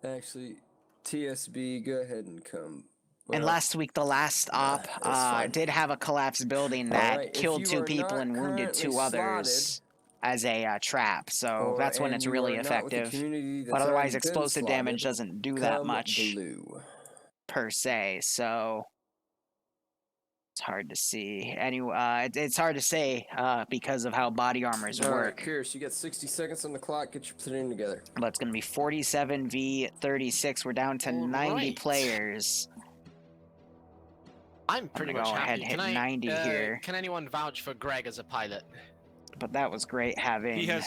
Actually, TSB, go ahead and come. And last week, the last op did have a collapsed building that killed 2 people and wounded 2 others as a trap. So that's when it's really effective. But otherwise, explosive damage doesn't do that much per se. So it's hard to see. Anyway, it's hard to say because of how body armors work. Alright, Pierce, you got 60 seconds on the clock. Get your platoon together. But it's going to be 47 v 36. We're down to 90 players. I'm pretty much happy. Can 90 here. Can anyone vouch for Greg as a pilot? But that was great having... He has,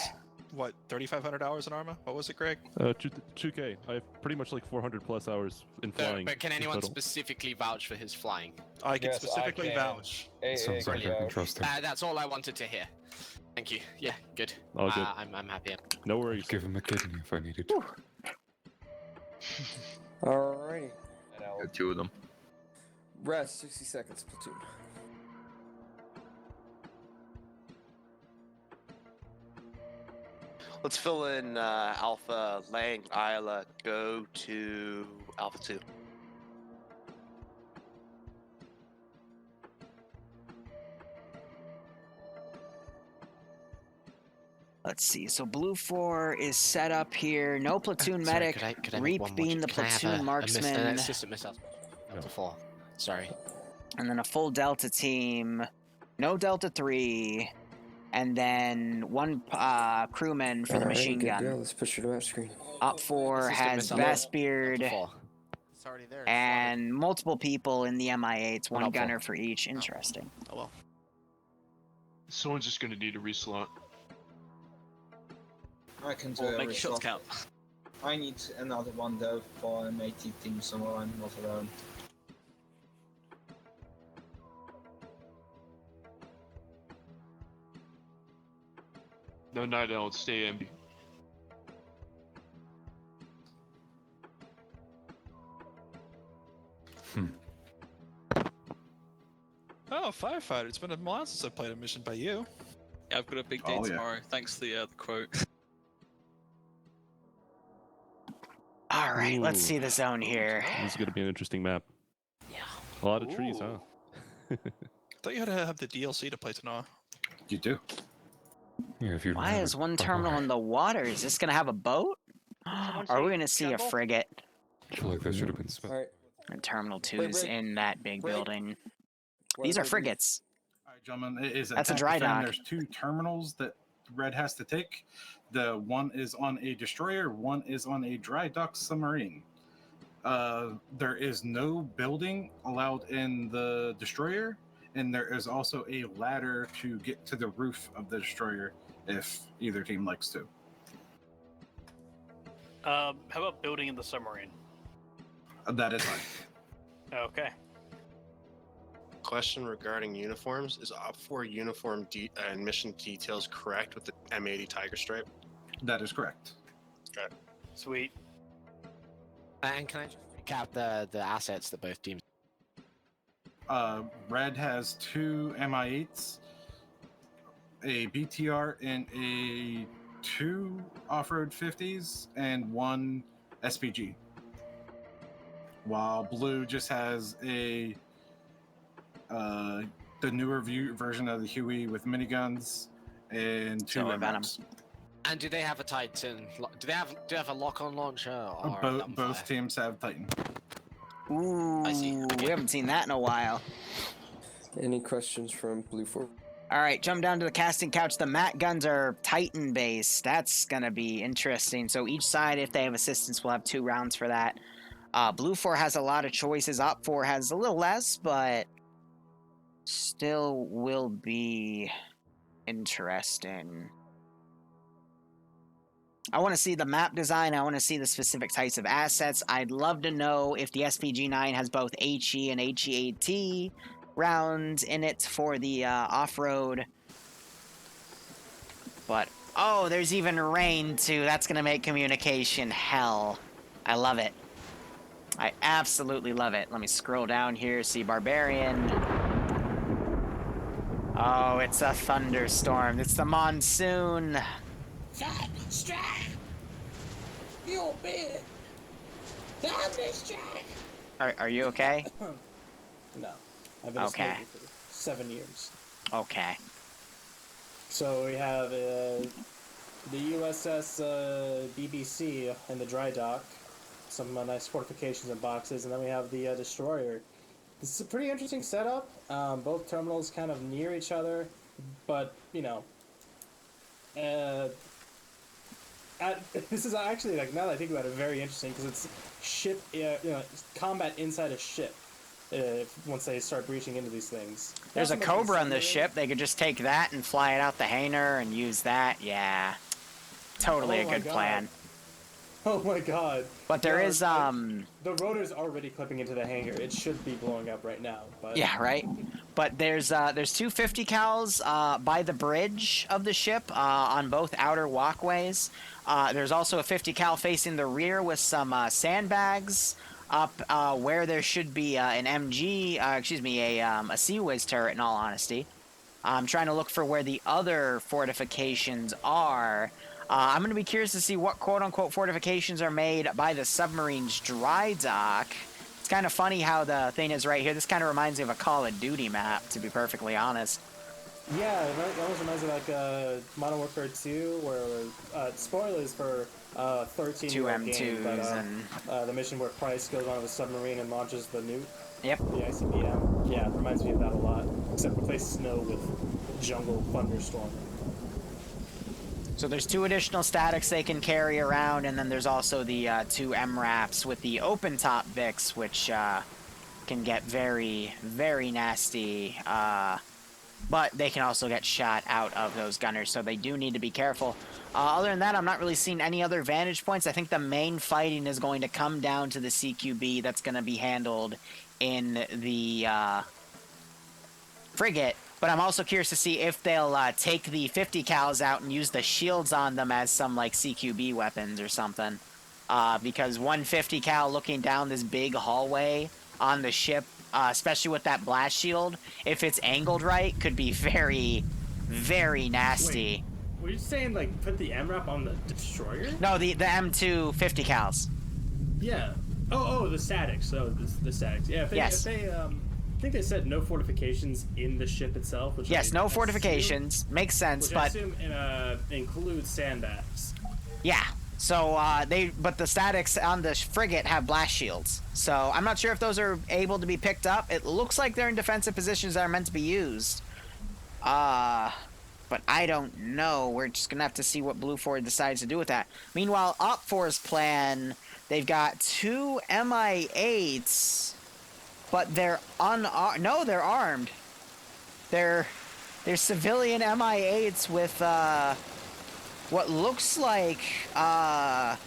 what, 3,500 hours in Arma? What was it, Greg? 2K. I have pretty much like 400 plus hours in flying. But can anyone specifically vouch for his flying? I can specifically vouch. Sounds like I can trust him. That's all I wanted to hear. Thank you. Yeah, good. All good. I'm happy. No worries. Give him a kidney if I needed. Alrighty. Got 2 of them. Rest, 60 seconds, platoon. Let's fill in Alpha, Lang, Isla, go to Alpha 2. Let's see. So BLUFOR is set up here. No platoon medic. Could I Reap being the platoon marksman. Assistant missile. Delta 4. Sorry. And then a full Delta team. No Delta 3. And then 1 crewman for the machine gun. Let's push your map screen. OPFOR has Bassbeard. And multiple people in the MI8s. 1 gunner for each. Interesting. Oh well. Someone's just gonna need a reslot. I can do make shots count. I need another one though for an AT team somewhere I'm not alone. No night out, stay empty. Oh, firefighter. It's been a while since I played a mission by you. Yeah, I've got a big day tomorrow. Thanks to the quote. All right, let's see the zone here. This is going to be an interesting map. Yeah. A lot of trees, huh? I thought you had to have the DLC to play Tanoa. You do. Yeah, if you Why is 1 terminal in the water? Is this going to have a boat? Are we going to see a frigate? I feel like that should have been spent. Alright. And Terminal 2's in that big building. These are frigates. Alright, gentlemen. That's a dry dock. There's 2 terminals that Red has to take. The one is on a destroyer, one is on a dry dock submarine. There is no building allowed in the destroyer, and there is also a ladder to get to the roof of the destroyer if either team likes to. How about building in the submarine? That is fine. Okay. Question regarding uniforms. Is OPFOR uniform and mission details correct with the M80 Tiger Stripe? That is correct. Okay. Sweet. And can I just recap the assets that both teams... Red has 2 MI8s, a BTR, and a 2 off-road 50s, and 1 SPG. While Blue just has a the newer version of the Huey with miniguns and 2 MRAPS. And do they have a Titan? Do they have a lock-on launcher? Or both teams have Titan. Ooh, I see. Okay. We haven't seen that in a while. Any questions from BLUFOR? All right, jump down to the casting couch. The MAT guns are Titan-based. That's going to be interesting. So each side, if they have assistance, will have 2 rounds for that. BLUFOR has a lot of choices. OPFOR has a little less, but still will be interesting. I want to see the map design. I want to see the specific types of assets. I'd love to know if the SPG-9 has both HE and HEAT rounds in it for the off-road. But, oh, there's even rain, too. That's going to make communication hell. I love it. I absolutely love it. Let me scroll down here, see Barbarian. Oh, it's a thunderstorm. It's the monsoon. Strike! You bitch! Are you okay? No. I've been Okay. a Navy for 7 years. Okay. So we have the USS BBC in the dry dock, some nice fortifications and boxes, and then we have the destroyer. This is a pretty interesting setup. Both terminals kind of near each other, but you know, this is actually, like, now that I think about it, very interesting because it's ship, combat inside a ship. Once they start breaching into these things. There's a Cobra on this ship. They could just take that and fly it out the hangar and use that. Yeah. Totally a good plan. Oh my god. But there is, The rotor's already clipping into the hangar. It should be blowing up right now. But yeah, right? But there's 2 50 cals by the bridge of the ship on both outer walkways. There's also a 50 cal facing the rear with some sandbags up where there should be an MG, a Sea Whiz turret, in all honesty. I'm trying to look for where the other fortifications are. I'm going to be curious to see what quote-unquote fortifications are made by the submarine's dry dock. It's kind of funny how the thing is right here. This kind of reminds me of a Call of Duty map, to be perfectly honest. Yeah, it almost reminds me of like Modern Warfare 2, where spoilers for 13-year-old game, but the mission where Price goes onto the submarine and launches the nuke. Yep. The ICBM. Yeah, it reminds me of that a lot, except replace snow with jungle thunderstorm. So there's 2 additional statics they can carry around, and then there's also the 2 MRAPS with the open-top Vics, which can get very, very nasty. But they can also get shot out of those gunners, so they do need to be careful. Other than that, I'm not really seeing any other vantage points. I think the main fighting is going to come down to the CQB that's going to be handled in the frigate. But I'm also curious to see if they'll take the 50 cals out and use the shields on them as some, like, CQB weapons or something. Because 150 cal looking down this big hallway on the ship, especially with that blast shield, if it's angled right, could be very, very nasty. Wait, were you saying, like, put the MRAP on the destroyer? No, the M2 50 cals. Yeah. Oh, the statics. Oh, the statics. Yeah, Yes. I think they said no fortifications in the ship itself. Which Yes, no fortifications. Makes sense, which but... I assume includes sandbags. Yeah. So, but the statics on the frigate have blast shields. So, I'm not sure if those are able to be picked up. It looks like they're in defensive positions that are meant to be used. But I don't know. We're just going to have to see what BLUFOR decides to do with that. Meanwhile, OPFOR's plan, they've got 2 MI8s, but they're unarmed. No, they're armed. They're civilian MI8s with, what looks like, I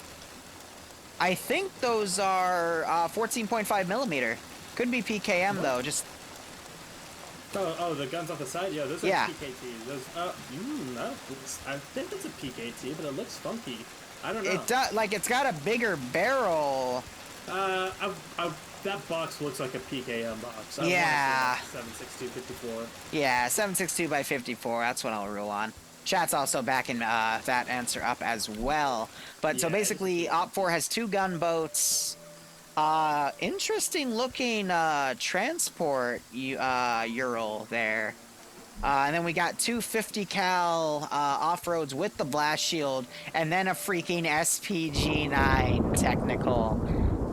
think those are 14.5 millimeter. Could be PKM though. Just. Oh, the guns off the side. Yeah, those are PKT. Those. I think it's a PKT, but it looks funky. I don't know. It does. Like, it's got a bigger barrel. That box looks like a PKM box. Yeah. 7.62/54. Yeah, 7.62 by 54. That's what I'll rule on. Chat's also backing that answer up as well. But so basically, OPFOR has 2 gunboats. Interesting looking transport Ural there. And then we got 2 50 cal off-roads with the blast shield, and then a freaking SPG-9 technical.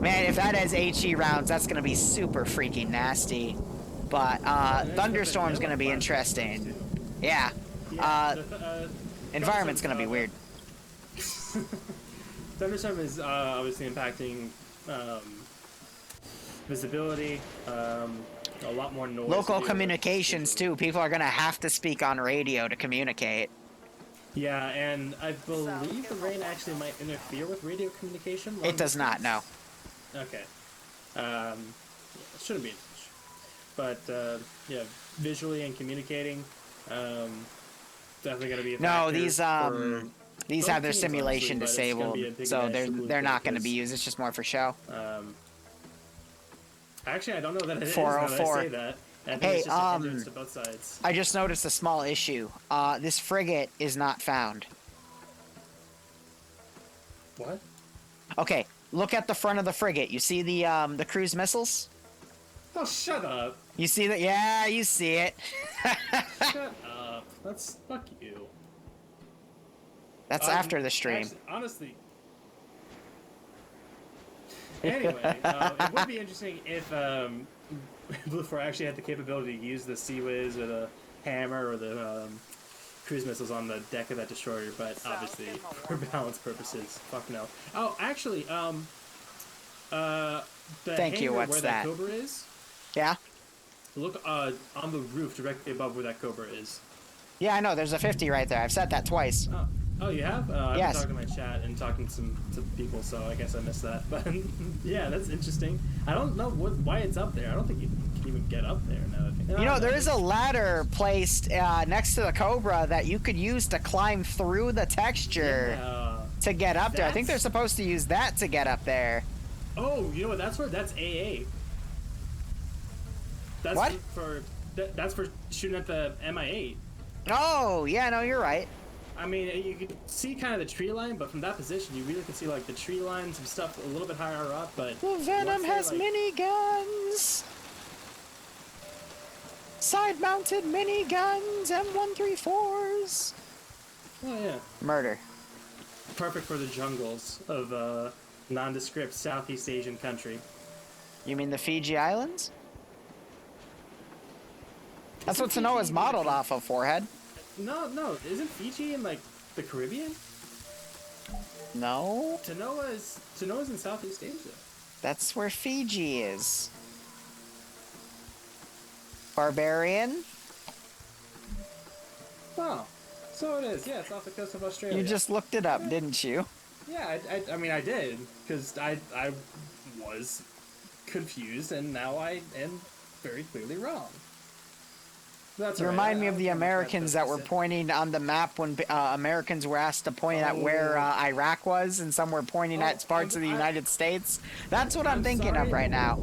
Man, if that has HE rounds, that's going to be super freaking nasty. But Thunderstorm's going to be interesting. Yeah. Environment's going to be weird. Thunderstorm is obviously impacting visibility, a lot more noise. Local communications, too. People are going to have to speak on radio to communicate. Yeah, and I believe the rain actually might interfere with radio communication. It does not, no. Okay. It shouldn't be an issue. But, yeah, visually and communicating, definitely going to be a factor. These have their simulation disabled, so they're not going to be used. It's just more for show. Actually, I don't know that it is. 404. I say that. I think Hey, it's just a hindrance to both sides. I just noticed a small issue. This frigate is not found. What? Okay, look at the front of the frigate. You see the cruise missiles? Oh, shut up. You see that? Yeah, you see it. Shut up. That's fuck you. That's after the stream. Actually, honestly. Anyway, it would be interesting if BLUFOR actually had the capability to use the Sea Whiz or the Hammer or the cruise missiles on the deck of that destroyer, but obviously for balance purposes, fuck no. Oh, actually, the Thank you. hangar What's where that? Cobra is. Yeah. Look on the roof directly above where that Cobra is. Yeah, I know. There's a 50 right there. I've said that twice. Oh, you have? I've Yes. been talking to my chat and talking to people, so I guess I missed that. But yeah, that's interesting. I don't know why it's up there. I don't think you can even get up there now. You know, there is a ladder placed next to the Cobra that you could use to climb through the texture to get up there. I think they're supposed to use that to get up there. Oh, you know what? That's AA. That's What? That's for shooting at the MI8. Oh, yeah, no, you're right. I mean, you can see kind of the tree line, but from that position, you really can see like the tree lines and stuff a little bit higher up. But the Venom once has they, like, miniguns. Side-mounted miniguns, M134s. Oh yeah. Murder. Perfect for the jungles of nondescript Southeast Asian country. You mean the Fiji Islands? That's what Tanoa's modeled off of, Forehead. No, isn't Fiji in like the Caribbean? No. Tanoa's in Southeast Asia. That's where Fiji is. Barbarian? Oh, so it is. Yeah, it's off the coast of Australia. You just looked it up, didn't you? Yeah, I mean, I did, because I was confused, and now I am very clearly wrong. That's You all right. remind me I of the don't remember Americans that were pointing on the map when Americans were asked to point at where Iraq was, and some were pointing at parts of the United States. That's what I'm thinking of right now.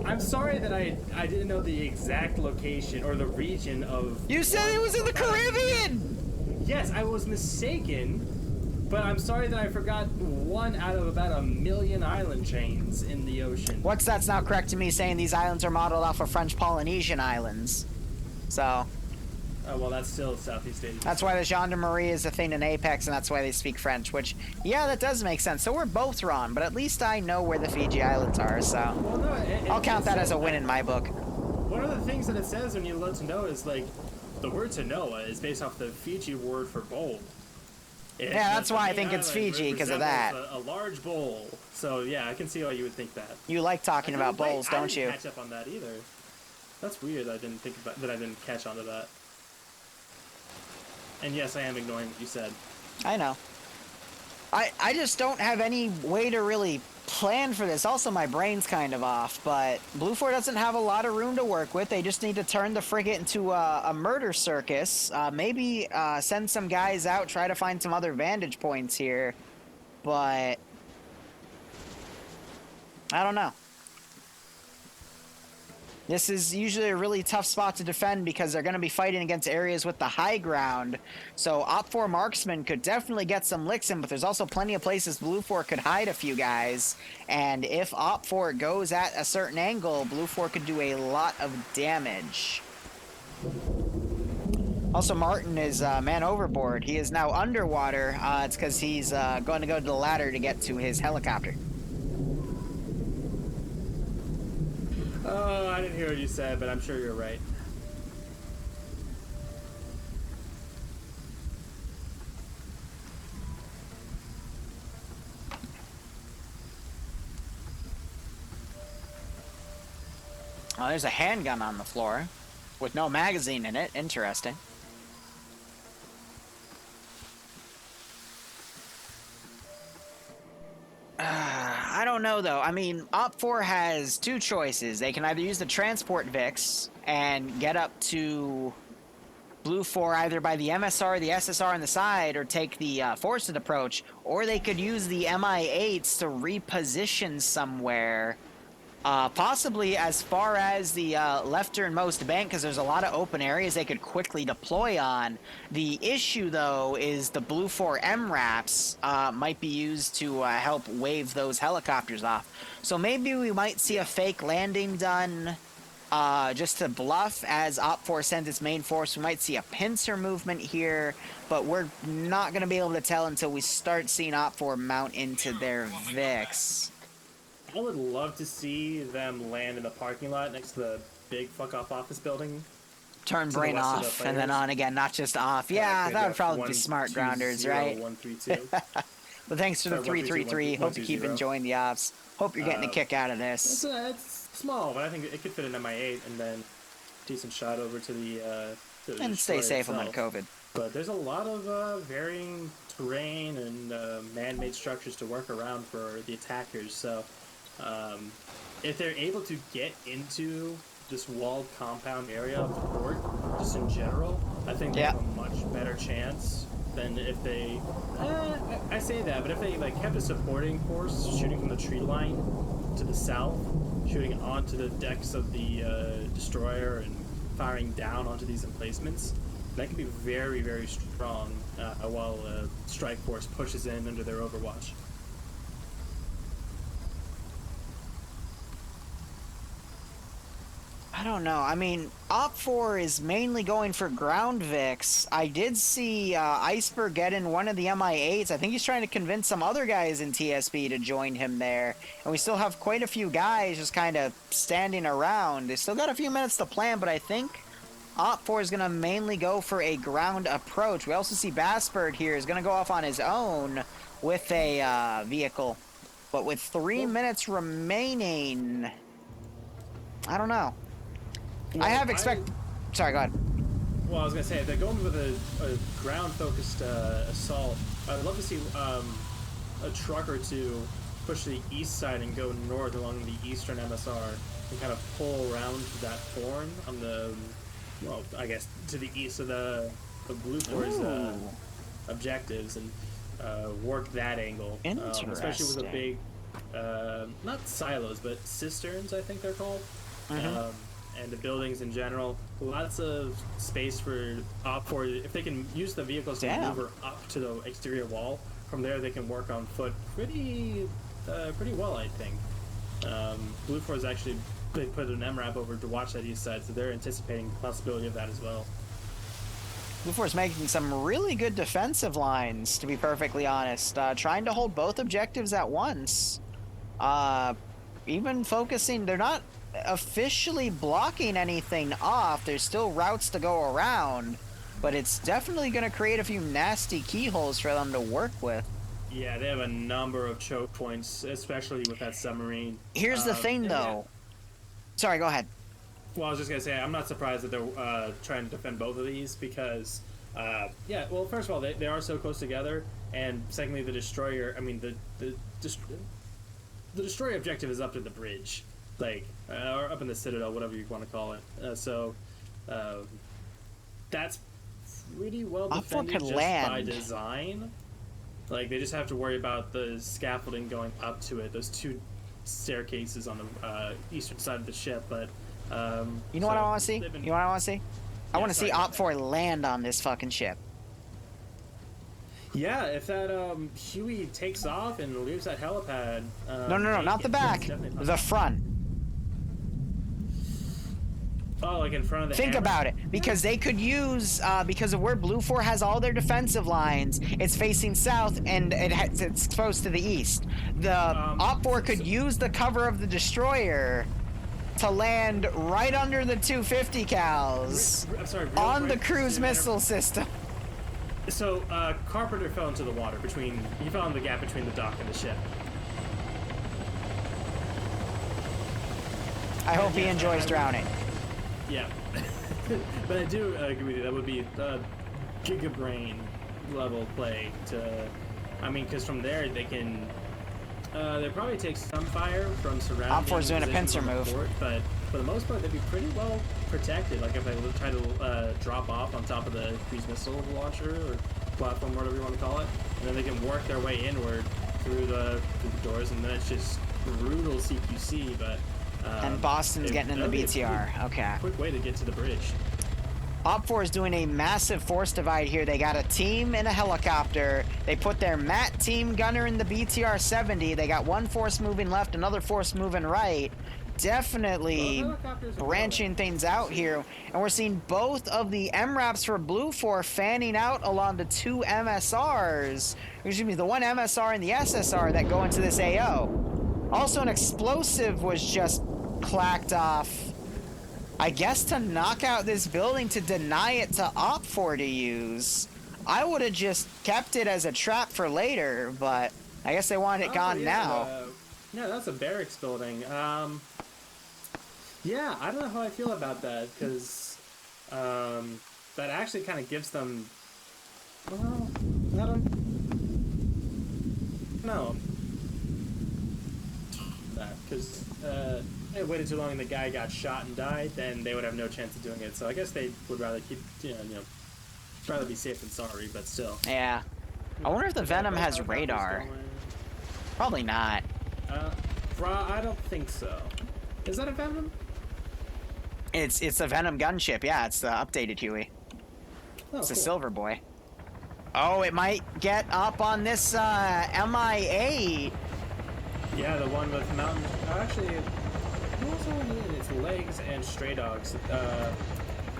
I'm sorry that I didn't know the exact location or the region of... You said it was in the Caribbean! Yes, I was mistaken, but I'm sorry that I forgot one out of about 1 million island chains in the ocean. What's that's now correct to me saying these islands are modeled off of French Polynesian islands. So... Oh, well, that's still Southeast Asia. That's why the gendarmerie is a thing in Apex, and that's why they speak French, which, yeah, that does make sense. So we're both wrong, but at least I know where the Fiji Islands are, so... Well, no, I'll count that as a win in my book. One of the things that it says when you learn to know is, like, the word Tanoa is based off the Fiji word for bowl. Yeah, that's why I think it's Fiji, because of that. A large bowl. So, yeah, I can see why you would think that. You like talking about bowls, don't you? I didn't catch up on that either. That's weird that I didn't catch on to that. And yes, I am ignoring what you said. I know. I just don't have any way to really plan for this. Also, my brain's kind of off, but BLUFOR doesn't have a lot of room to work with. They just need to turn the frigate into a murder circus. Maybe send some guys out, try to find some other vantage points here. But I don't know. This is usually a really tough spot to defend because they're going to be fighting against areas with the high ground. So OPFOR marksmen could definitely get some licks in, but there's also plenty of places BLUFOR could hide a few guys. And if OPFOR goes at a certain angle, BLUFOR could do a lot of damage. Also, Martin is man overboard. He is now underwater. It's because he's going to go to the ladder to get to his helicopter. Oh, I didn't hear what you said, but I'm sure you're right. Oh, there's a handgun on the floor with no magazine in it. Interesting. I don't know, though. I mean, OPFOR has two choices. They can either use the transport VIX and get up to BLUFOR either by the MSR, the SSR on the side, or take the forced approach, or they could use the MI8s to reposition somewhere Possibly as far as the lefternmost bank, because there's a lot of open areas they could quickly deploy on. The issue, though, is the BLUFOR MRAPS might be used to help wave those helicopters off. So maybe we might see a fake landing done just to bluff as OPFOR sends its main force. We might see a pincer movement here, but we're not going to be able to tell until we start seeing OPFOR mount into their VIX. I would love to see them land in the parking lot next to the big fuck-off office building. Turn brain off and then on again, not just off. Yeah, that would probably be smart grounders, right? 132. But thanks for the 333. Hope you keep enjoying the ops. Hope you're getting a kick out of this. It's small, but I think it could fit in MI8 and then decent shot over to the and stay safe on COVID. But there's a lot of varying terrain and man-made structures to work around for the attackers. So if they're able to get into this walled compound area of the port, just in general, I think they have a much better chance than if they. I say that, but if they like kept a supporting force shooting from the tree line to the south, shooting onto the decks of the destroyer and firing down onto these emplacements, that can be very, very strong while strike force pushes in under their overwatch. I don't know. I mean, OPFOR is mainly going for ground VIX. I did see Iceberg get in one of the MI8s. I think he's trying to convince some other guys in TSB to join him there. And we still have quite a few guys just kind of standing around. They still got a few minutes to plan, but I think OPFOR is going to mainly go for a ground approach. We also see Bassbird here is going to go off on his own with a vehicle. But with 3 minutes remaining, I don't know. Well, I have Sorry, go ahead. Well, I was gonna say if they're going with a ground-focused assault, I'd love to see a truck or two push to the east side and go north along the eastern MSR and kind of pull around that thorn on the, well, I guess to the east of the BLUFOR's objectives and work that angle. Especially with a big, not silos, but cisterns, I think they're called. And the buildings in general, lots of space for OPFOR. If they can use the vehicles to maneuver up to the exterior wall, from there they can work on foot pretty well, I think. BLUFOR is actually, they put an MRAP over to watch that east side, so they're anticipating the possibility of that as well. BLUFOR is making some really good defensive lines, to be perfectly honest. Trying to hold both objectives at once. Even focusing, they're not officially blocking anything off. There's still routes to go around, but it's definitely going to create a few nasty keyholes for them to work with. Yeah, they have a number of choke points, especially with that submarine. Here's the thing, though. Sorry, go ahead. Well, I was just going to say, I'm not surprised that they're trying to defend both of these because, well, first of all, they are so close together, and secondly, the destroyer, I mean, the destroyer objective is up to the bridge. Like, or up in the Citadel, whatever you want to call it. That's pretty well defended just by design. Like, they just have to worry about the scaffolding going up to it, those two staircases on the eastern side of the ship, but... you know what I want to see? You know what I want to see? I want to see OPFOR land on this fucking ship. Yeah, if that Huey takes off and leaves that helipad... No, not the back. The front. Oh, like in front of the Think about it, because they could use, because of where BLUFOR has all their defensive lines, it's facing south and it's exposed to the east. The OPFOR could use the cover of the destroyer to land right under the 250 cals on the cruise missile system. So, Carpenter fell into the water he fell in the gap between the dock and the ship. I hope he enjoys drowning. Yeah, but I do agree with you. That would be a gigabrain level play to, I mean, because from there they can, they probably take some fire from surrounding. OPFOR's doing a pincer move, but for the most part they'd be pretty well protected. Like if they try to drop off on top of the cruise missile launcher or platform, whatever you want to call it, and then they can work their way inward through the doors, and then it's just brutal CQC. But And Boston's getting in the that'd be a BTR. Okay. Quick way to get to the bridge. OPFOR is doing a massive force divide here. They got a team in a helicopter. They put their MAT team gunner in the BTR-70. They got one force moving left, another force moving right. Definitely branching things out here. And we're seeing both of the MRAPs for BLUFOR fanning out along the two MSRs. Excuse me, the one MSR and the SSR that go into this AO. Also, an explosive was just clacked off. I guess to knock out this building to deny it to OPFOR to use. I would have just kept it as a trap for later, but I guess they want it gone now. Yeah, that's a barracks building. Yeah, I don't know how I feel about that, because that actually kind of gives them... Well, I don't know. Because they waited too long and the guy got shot and died, then they would have no chance of doing it. So I guess they would rather keep, rather be safe than sorry, but still. Yeah. I wonder if the Venom has radar. Probably not. I don't think so. Is that a Venom? It's a Venom gunship. Yeah, it's the updated Huey. Oh, it's a cool. Silver Boy. Oh, it might get up on this MI8. Yeah, the one with mountain. Actually, who also needed its legs and stray dogs.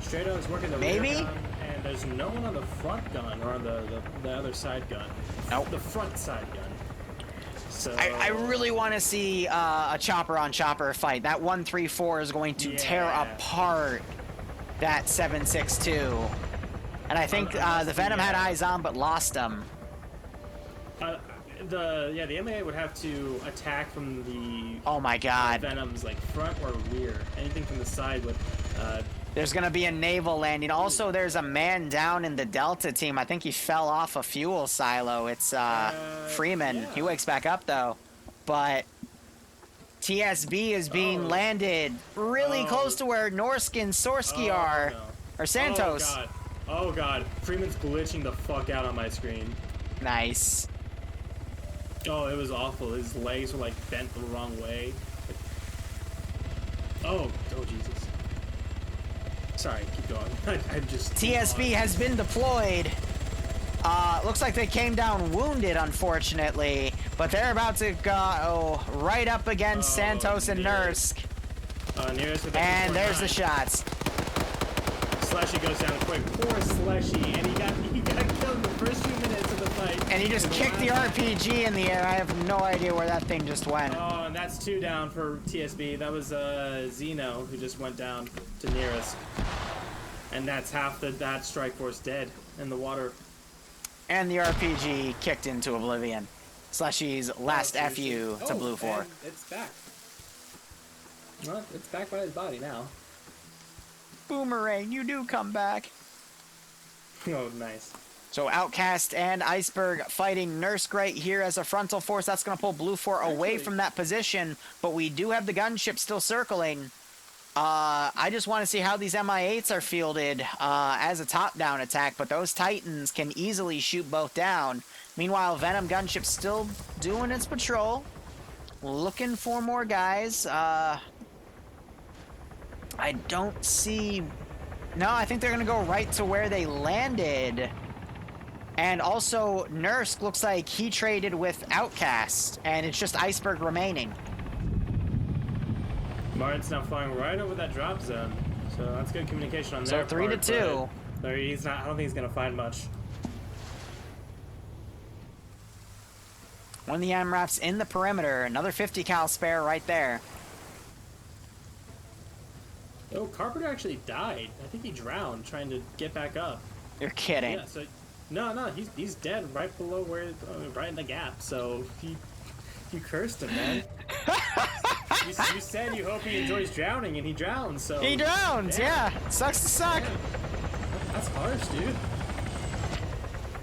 Stray dogs working the rear gun, and there's no one on the front gun or on the other side gun. Nope. The front side gun. So I really want to see a chopper on chopper fight. That 134 is going to tear apart that 762. And I think the Venom had eyes on but lost them. The MA would have to attack from the oh my god Venom's like front or rear. Anything from the side would there's gonna be a naval landing. Also, there's a man down in the Delta team. I think he fell off a fuel silo. It's Freeman. Yeah. He wakes back up though. But TSB is being landed really close to where Norsk and Sorsky are. No. Or Santos. Oh god. Freeman's glitching the fuck out on my screen. Nice. Oh, it was awful. His legs were like bent the wrong way. Oh Jesus. Sorry, keep going. I'm just... TSB has been deployed. Looks like they came down wounded, unfortunately. But they're about to go right up against Santos and Nursk. And there's the shots. Slushy goes down quick. Poor Slushy. And he got killed in the first few minutes of the fight. And he just kicked the RPG in the air. I have no idea where that thing just went. Oh, and that's 2 down for TSB. That was Zeno who just went down to nearest. And that's half that strike force dead in the water. And the RPG kicked into oblivion. Slushy's last FU to BLUFOR. And it's back. Well, it's back by his body now. Boomerang, you do come back. Oh, nice. So Outcast and Iceberg fighting Nursk right here as a frontal force. That's going to pull BLUFOR away from that position. But we do have the gunship still circling. I just want to see how these MI8s are fielded as a top-down attack. But those Titans can easily shoot both down. Meanwhile, Venom gunship still doing its patrol. Looking for more guys. I don't see... No, I think they're going to go right to where they landed. And also, Nursk looks like he traded with Outcast, and it's just Iceberg remaining. Martin's now flying right over that drop zone, so that's good communication on their part. So 3 to 2. He's not. I don't think he's going to find much. One of the MRAPs in the perimeter. Another 50 cal spare right there. Oh, Carpenter actually died. I think he drowned trying to get back up. You're kidding. Yeah, so no, he's dead right below where, right in the gap. So you cursed him, man. you said you hope he enjoys drowning, and he drowns. So he drowns. Yeah, sucks to suck. Man. That's harsh, dude.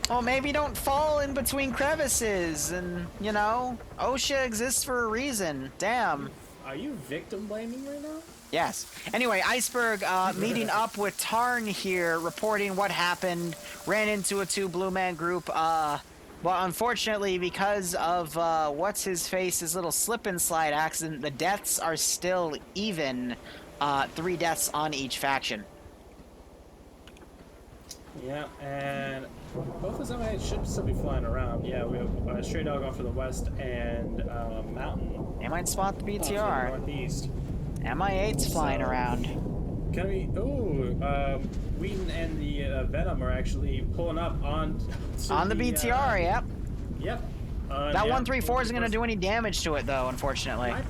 Well, maybe don't fall in between crevices, and you know, OSHA exists for a reason. Damn. Are you victim blaming right now? Yes. Anyway, Iceberg meeting up with Tarn here, reporting what happened. Ran into a 2 blue man group. Well, unfortunately, because of what's his face's little slip and slide accident, the deaths are still even. 3 deaths on each faction. Yeah, and both of them should still be flying around. Yeah, we have Stray Dog off to the west and Mountain. They might spot the BTR. Off to the northeast. MI8's flying around. Can we? Oh, Wheaton and the Venom are actually pulling up on the BTR. Yep. Yep. That 134 isn't going to do any damage to it, though, unfortunately. Might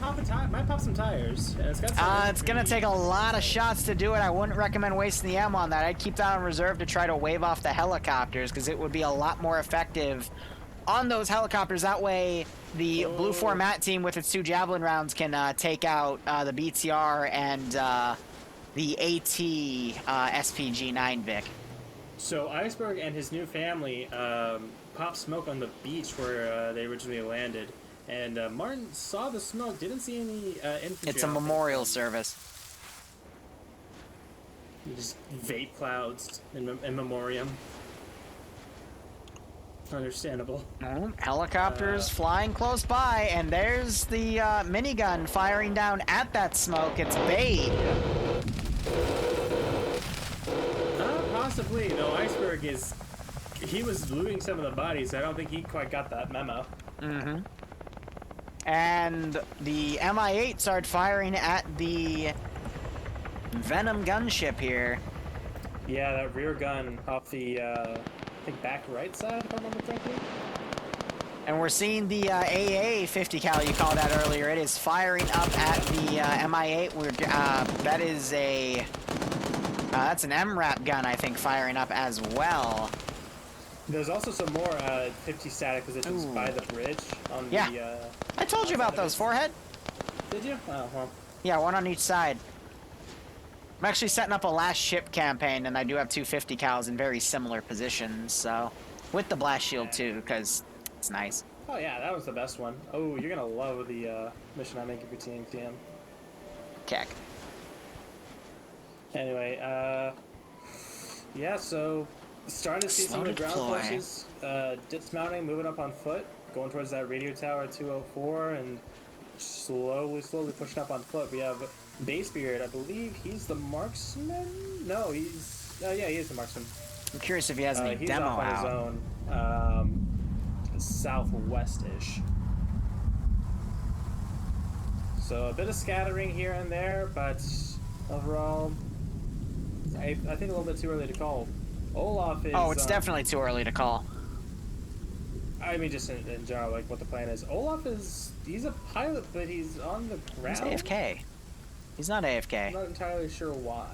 pop some tires. And it's going to take a lot of shots to do it. I wouldn't recommend wasting the ammo on that. I'd keep that on reserve to try to wave off the helicopters, because it would be a lot more effective on those helicopters. That way, the BLUFOR MAT team with its 2 Javelin rounds can take out the BTR and the AT SPG-9 Vic. So Iceberg and his new family popped smoke on the beach where they originally landed, and Martin saw the smoke, didn't see any infantry. It's a memorial service. Just vape clouds in memoriam. Understandable. Helicopters flying close by, and there's the minigun firing down at that smoke. It's bait. Possibly, though. Iceberg he was looting some of the bodies. I don't think he quite got that memo. Mm-hmm. And the MI8 started firing at the Venom gunship here. Yeah, that rear gun off the, I think back right side, if I remember correctly. And we're seeing the AA 50 cal you called out earlier. It is firing up at the MI8. That is a that's an MRAP gun, I think, firing up as well. There's also some more 50 static positions by the bridge on the. I told you about those, Forehead. Did you? Oh well. Yeah, one on each side. I'm actually setting up a last ship campaign, and I do have 2 50 cals in very similar positions. So, with the blast shield too, because it's nice. Oh yeah, that was the best one. Oh, you're gonna love the mission I'm making for TM. Keck. Anyway, yeah, so starting to see some of the ground forces dismounting, moving up on foot, going towards that radio tower 204, and slowly pushing up on foot. We have Basebeard, I believe he's the marksman? No, he's, yeah, he is the marksman. I'm curious if he has any he's demo off on out. His own, southwest-ish. So a bit of scattering here and there, but overall, I think a little bit too early to call. Olaf is... Oh, it's definitely too early to call. I mean, just in general, like, what the plan is. Olaf he's a pilot, but he's on the ground. He's AFK. He's not AFK. I'm not entirely sure why.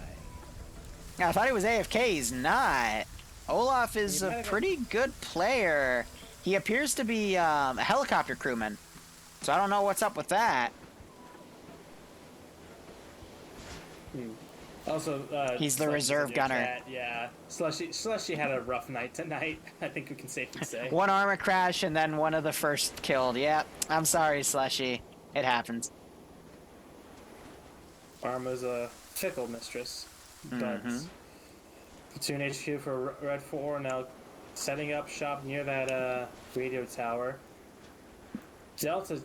I thought he was AFK. He's not. Olaf is a pretty good player. He appears to be a helicopter crewman. So I don't know what's up with that. Also, he's the reserve gunner. Yeah, Slushy had a rough night tonight. I think we can safely say. One Arma crash and then one of the first killed. Yeah, I'm sorry, Slushy. It happens. Arma's a fickle mistress, but Platoon HQ for Red 4 now setting up shop near that radio tower. Delta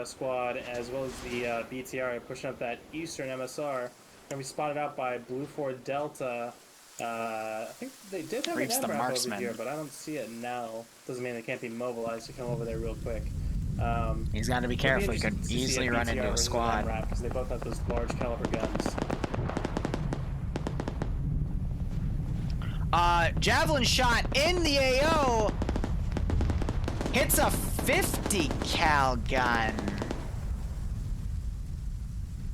squad as well as the BTR are pushing up that eastern MSR. And we spotted out by BLUFOR Delta. I think they did have an MRAP over here, but I don't see it now. Doesn't mean they can't be mobilized to come over there real quick. He's got to be careful. He could easily run into a squad. Because they both have those large caliber guns. Javelin shot in the AO. Hits a 50 cal gun.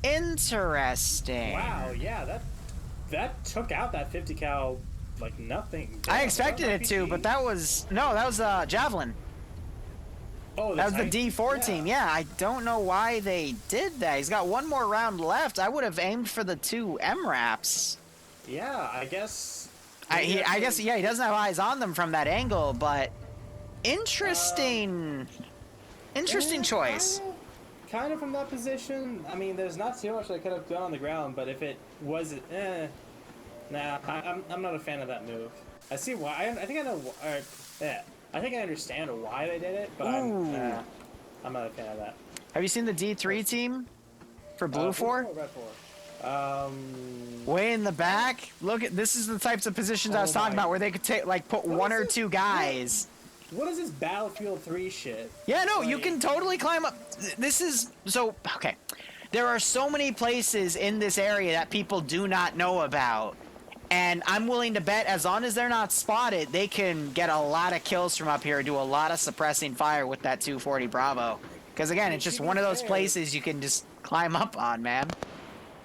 Interesting. Wow, yeah, that took out that 50 cal like nothing. I expected it to, but that was Javelin. Oh, that was the D4 team. Yeah, I don't know why they did that. He's got one more round left. I would have aimed for the 2 MRAPs. Yeah, I guess. I guess he doesn't have eyes on them from that angle, but interesting choice. Kind of from that position. I mean, there's not too much they could have done on the ground, but if it was, nah, I'm not a fan of that move. I see why. I think I know. Yeah, I think I understand why they did it, but I'm not a fan of that. Have you seen the D3 team for BLUFOR? Red 4. Way in the back. Look at this is the types of positions I was talking about where they could take put one or two guys. What is this Battlefield 3 shit? Yeah, no, you can totally climb up. This is so okay. There are so many places in this area that people do not know about. And I'm willing to bet as long as they're not spotted, they can get a lot of kills from up here, do a lot of suppressing fire with that 240 Bravo. Because again, it's just one of those places you can just climb up on, man.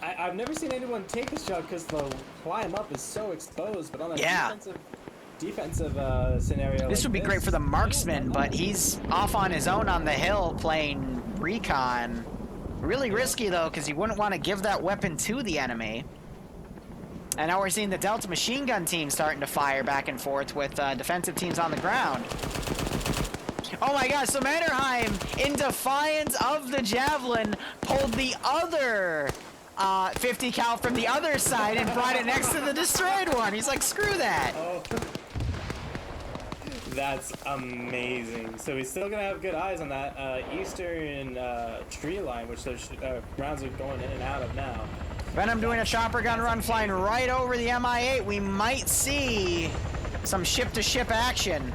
I've never seen anyone take this shot because the climb up is so exposed, but on a defensive scenario This would be great for the marksman, but he's off on his own on the hill playing recon. Really risky, though, because you wouldn't want to give that weapon to the enemy. And now we're seeing the Delta machine gun team starting to fire back and forth with defensive teams on the ground. Oh my gosh, so Mannerheim, in defiance of the Javelin, pulled the other 50 cal from the other side and brought it next to the destroyed one. He's like, screw that. Oh. That's amazing. So he's still gonna have good eyes on that eastern tree line, which those rounds are going in and out of now. Venom doing a chopper gun run, flying right over the MI8. We might see some ship-to-ship action.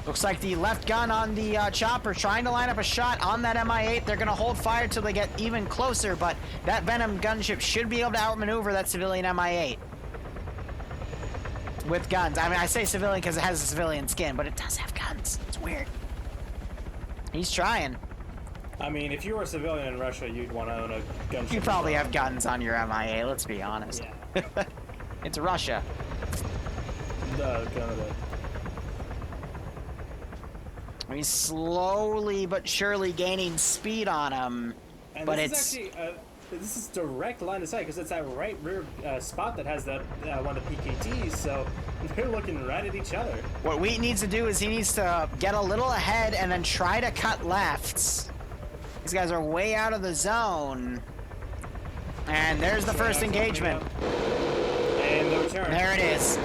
Looks like the left gun on the chopper trying to line up a shot on that MI8. They're going to hold fire till they get even closer, but that Venom gunship should be able to outmaneuver that civilian MI8. With guns. I mean, I say civilian because it has a civilian skin, but it does have guns. It's weird. He's trying. I mean, if you were a civilian in Russia, you'd want to own a gunship. You probably have guns on your MIA, let's be honest. Yeah. It's Russia. He's slowly but surely gaining speed on him, and but this is actually this is direct line of sight because it's that right rear spot that has that one of the PKTs, so they're looking right at each other. What Wheat needs to do is he needs to get a little ahead and then try to cut lefts. These guys are way out of the zone. And there's the first engagement. And the return. There it is.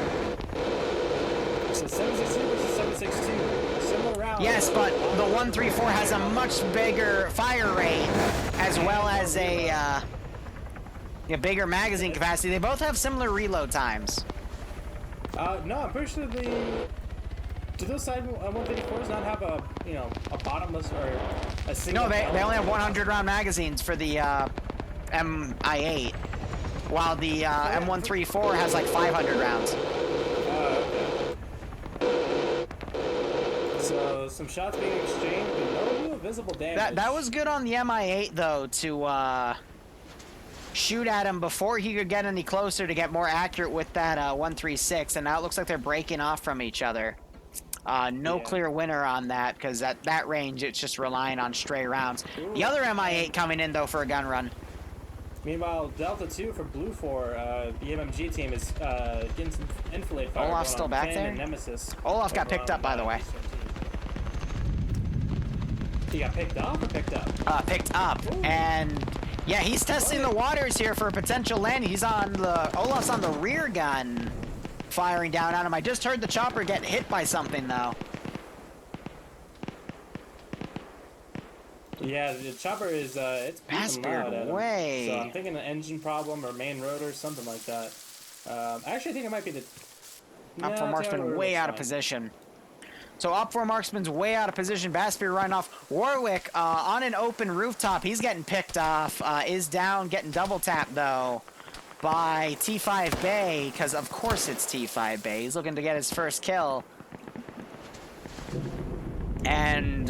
So 762 versus 762. Similar round. Yes, but the 134 has a much bigger fire rate as well as a bigger magazine capacity. They both have similar reload times. No, I'm pretty sure do those side 154s not have a bottomless or a single? No, they only have 100 round magazines for the MI8, while the M134 has like 500 rounds. Okay. So some shots being exchanged, but no real visible damage. That was good on the MI8 though to shoot at him before he could get any closer to get more accurate with that 136, and now it looks like they're breaking off from each other. No clear winner on that because at that range it's just relying on stray rounds. The other MI8 coming in though for a gun run. Meanwhile, Delta 2 for BLUFOR, the MMG team is getting some enfilade fire. Olaf's still back there? Nemesis. Olaf got picked up, by the way. He got picked up or picked up? Picked up. And yeah, he's testing the waters here for a potential landing. He's on Olaf's on the rear gun, firing down on him. I just heard the chopper get hit by something though. Yeah, the chopper is it's beating loud at him. Way. So I'm thinking an engine problem or main rotor, something like that. Actually, I think it might be the OPFOR Marksman way out of position. So OPFOR Marksman's way out of position. Basspear running off. Warwick on an open rooftop. He's getting picked off. Is down, getting double tapped though by T5 Bay, because of course it's T5 Bay. He's looking to get his first kill. And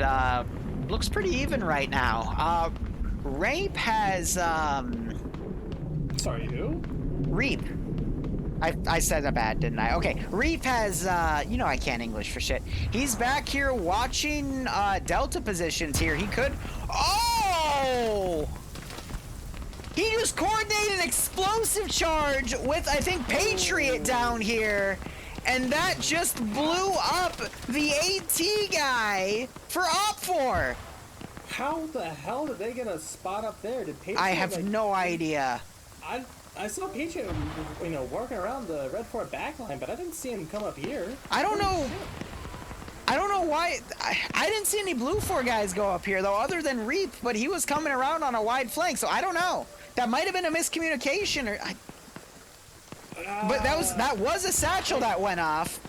looks pretty even right now. Rape has Sorry, who? Reap. I said that bad, didn't I? Okay, Reap has, you know I can't English for shit. He's back here watching Delta positions here. He could... Oh! He just coordinated an explosive charge with, I think, Patriot down here. And that just blew up the AT guy for OPFOR. How the hell did they get a spot up there? Did Patriot, I have no idea. I saw Patriot, working around the Red Fort backline, but I didn't see him come up here. I don't know. why. I didn't see any BLUFOR guys go up here, though, other than Reap, but he was coming around on a wide flank, so I don't know. That might have been a miscommunication, or... But that was a satchel that went off.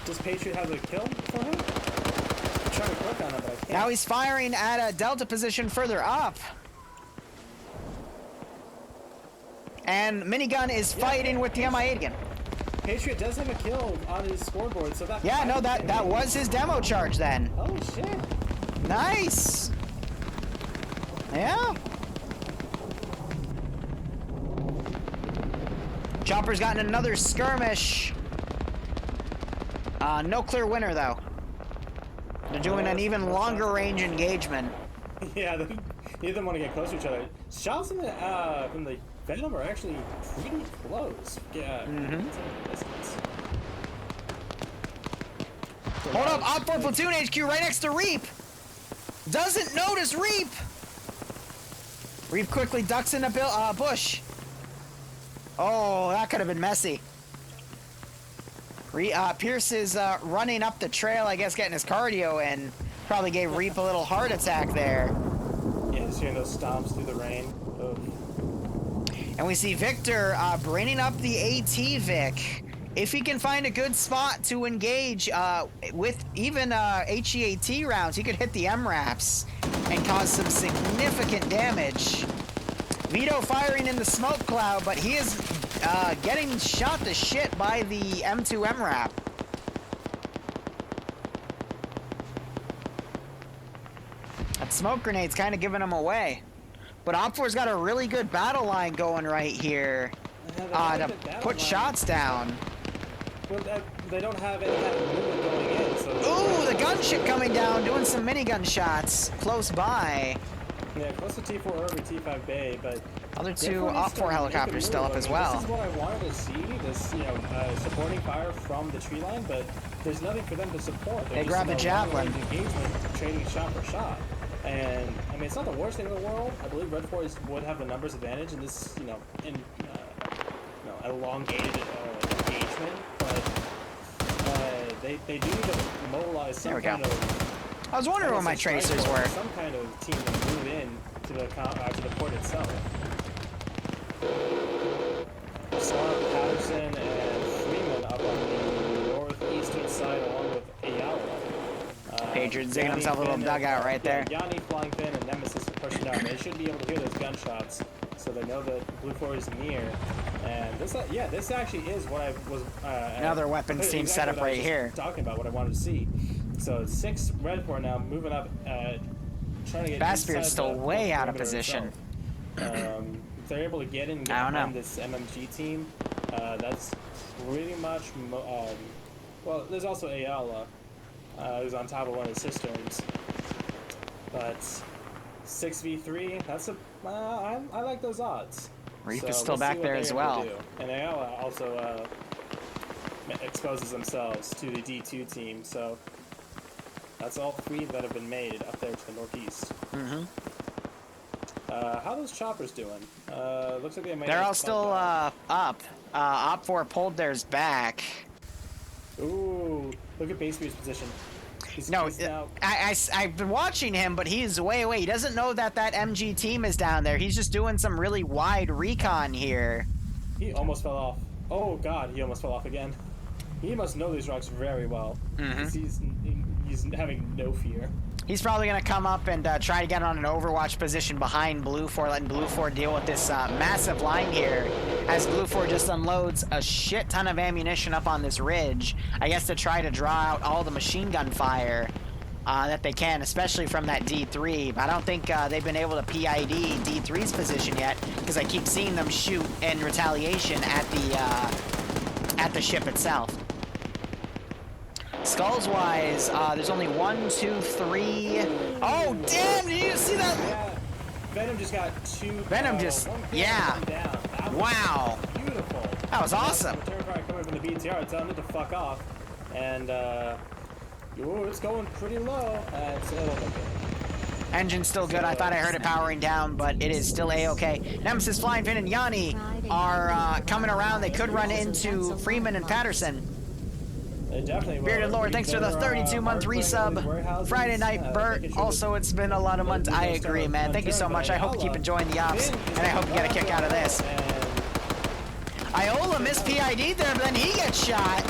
Does Patriot have a kill for him? I'm trying to click on it, but I can't. Now he's firing at a Delta position further up. And Minigun is fighting with the MI8 again. Patriot does have a kill on his scoreboard, so that... Yeah, no, that was his demo charge then. Oh, shit. Nice. Yeah. Chopper's gotten another skirmish. No clear winner, though. They're doing an even longer range engagement. Yeah, neither of them want to get close to each other. Shots from the Venom are actually pretty close. Yeah. Hold up, OPFOR Platoon HQ right next to Reap. Doesn't notice Reap. Reap quickly ducks in a bush. Oh, that could have been messy. Pierce is running up the trail, I guess, getting his cardio in. Probably gave Reap a little heart attack there. Yeah, just hearing those stomps through the rain. Ugh. And we see Victor bringing up the AT Vic. If he can find a good spot to engage with even HEAT rounds, he could hit the MRAPS and cause some significant damage. Vito firing in the smoke cloud, but he is getting shot to shit by the M2 MRAP. That smoke grenade's kind of giving him away. But OPFOR's got a really good battle line going right here to put shots down. Well, they don't have any kind of movement going in, so... Ooh, the gunship coming down, doing some minigun shots close by. Yeah, close to T4 over T5 Bay, but... Other two OPFOR helicopters still up as well. This is what I wanted to see, this, you know, supporting fire from the tree line, but there's nothing for them to support. They grab the javelin. Engagement, trading shot for shot. And, I mean, it's not the worst thing in the world. I believe Red Force would have the numbers advantage in this, you know, elongated engagement, but they do need to mobilize some kind of... I was wondering where my tracers were. Some kind of team to move in to the port itself. Sarah, Patterson, and Freeman up on the northeastern side along with Ayala. Patriot digging himself a little dugout right there. Yanni, Flying Fin, and Nemesis are pushing down. They should be able to hear those gunshots, so they know that BLUFOR is near. And this, yeah, this actually is what I was... Another weapons team set up right here. Talking about what I wanted to see. So 6 Red Force now moving up, trying to get... Bassbeard's still way out of position. If they're able to get in and get behind this MMG team, that's pretty much... well, there's also Ayala, who's on top of one of the cisterns. But 6v3, that's a... I like those odds. Reap is still back there as well. And Ayala also exposes themselves to the D2 team, so that's all 3 that have been made up there to the northeast. How are those choppers doing? Looks like they might... They're all still up. OPFOR pulled theirs back. Ooh, look at Basebeard's position. I've been watching him, but he's way away. He doesn't know that MG team is down there. He's just doing some really wide recon here. He almost fell off. Oh god, he almost fell off again. He must know these rocks very well. He's having no fear. He's probably going to come up and try to get on an overwatch position behind BLUFOR, letting BLUFOR deal with this massive line here, as BLUFOR just unloads a shit ton of ammunition up on this ridge, I guess to try to draw out all the machine gun fire that they can, especially from that D3. But I don't think they've been able to PID D3's position yet, because I keep seeing them shoot in retaliation at the ship itself. Skulls-wise, there's only 1, 2, 3... Oh, damn! Did you see that? Yeah. Venom just got 2... Venom just... Yeah. Wow. Beautiful. That was awesome. Return fire coming from the BTR, telling it to fuck off. And, ooh, it's going pretty low. It'll look good. Engine's still good. I thought I heard it powering down, but it is still A-okay. Nemesis, Flying Fin, and Yanni are coming around. They could run into Freeman and Patterson. They definitely will. Bearded Lord, thanks for the 32-month resub. Friday night, Bert. Also, it's been a lot of months. I agree, man. Thank you so much. I hope you keep enjoying the ops, and I hope you get a kick out of this. Iola missed PID there, but then he gets shot.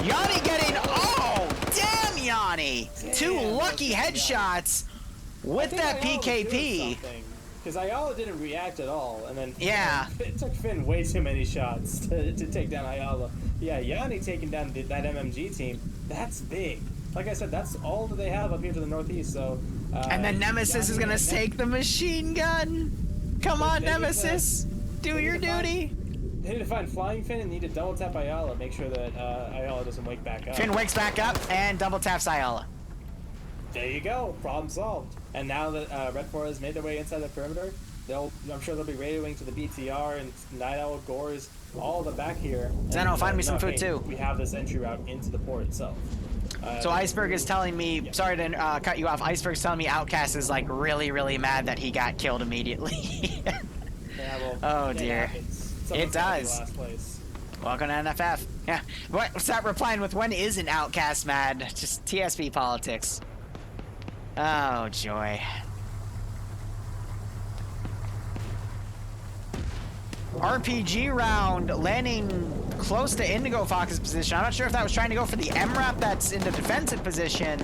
Yanni getting... Oh, damn, Yanni! Two lucky headshots with that PKP. Because Ayala didn't react at all, and then yeah, it took Finn way too many shots to take down Ayala. Yeah, Yanni taking down that MMG team, that's big. Like I said, that's all that they have up here to the northeast, so... and then Nemesis is going to take the machine gun. Come on, Nemesis. Do your duty. They need to find Flying Finn and need to double tap Ayala, make sure that Ayala doesn't wake back up. Finn wakes back up and double taps Ayala. There you go, problem solved. And now that Red 4 has made their way inside the perimeter, I'm sure they'll be radioing to the BTR and Night Owl, Gores, all the back here. Zeno, find me some food too. We have this entry route into the port itself. So Iceberg is telling me, sorry to cut you off, Iceberg's telling me Outcast is like really, really mad that he got killed immediately. Yeah, well, oh dear. It does. Welcome to NFF. Yeah. What's that replying with? When is an Outcast mad? Just TSB politics. Oh joy. RPG round landing close to Indigo Fox's position. I'm not sure if that was trying to go for the MRAP that's in the defensive position,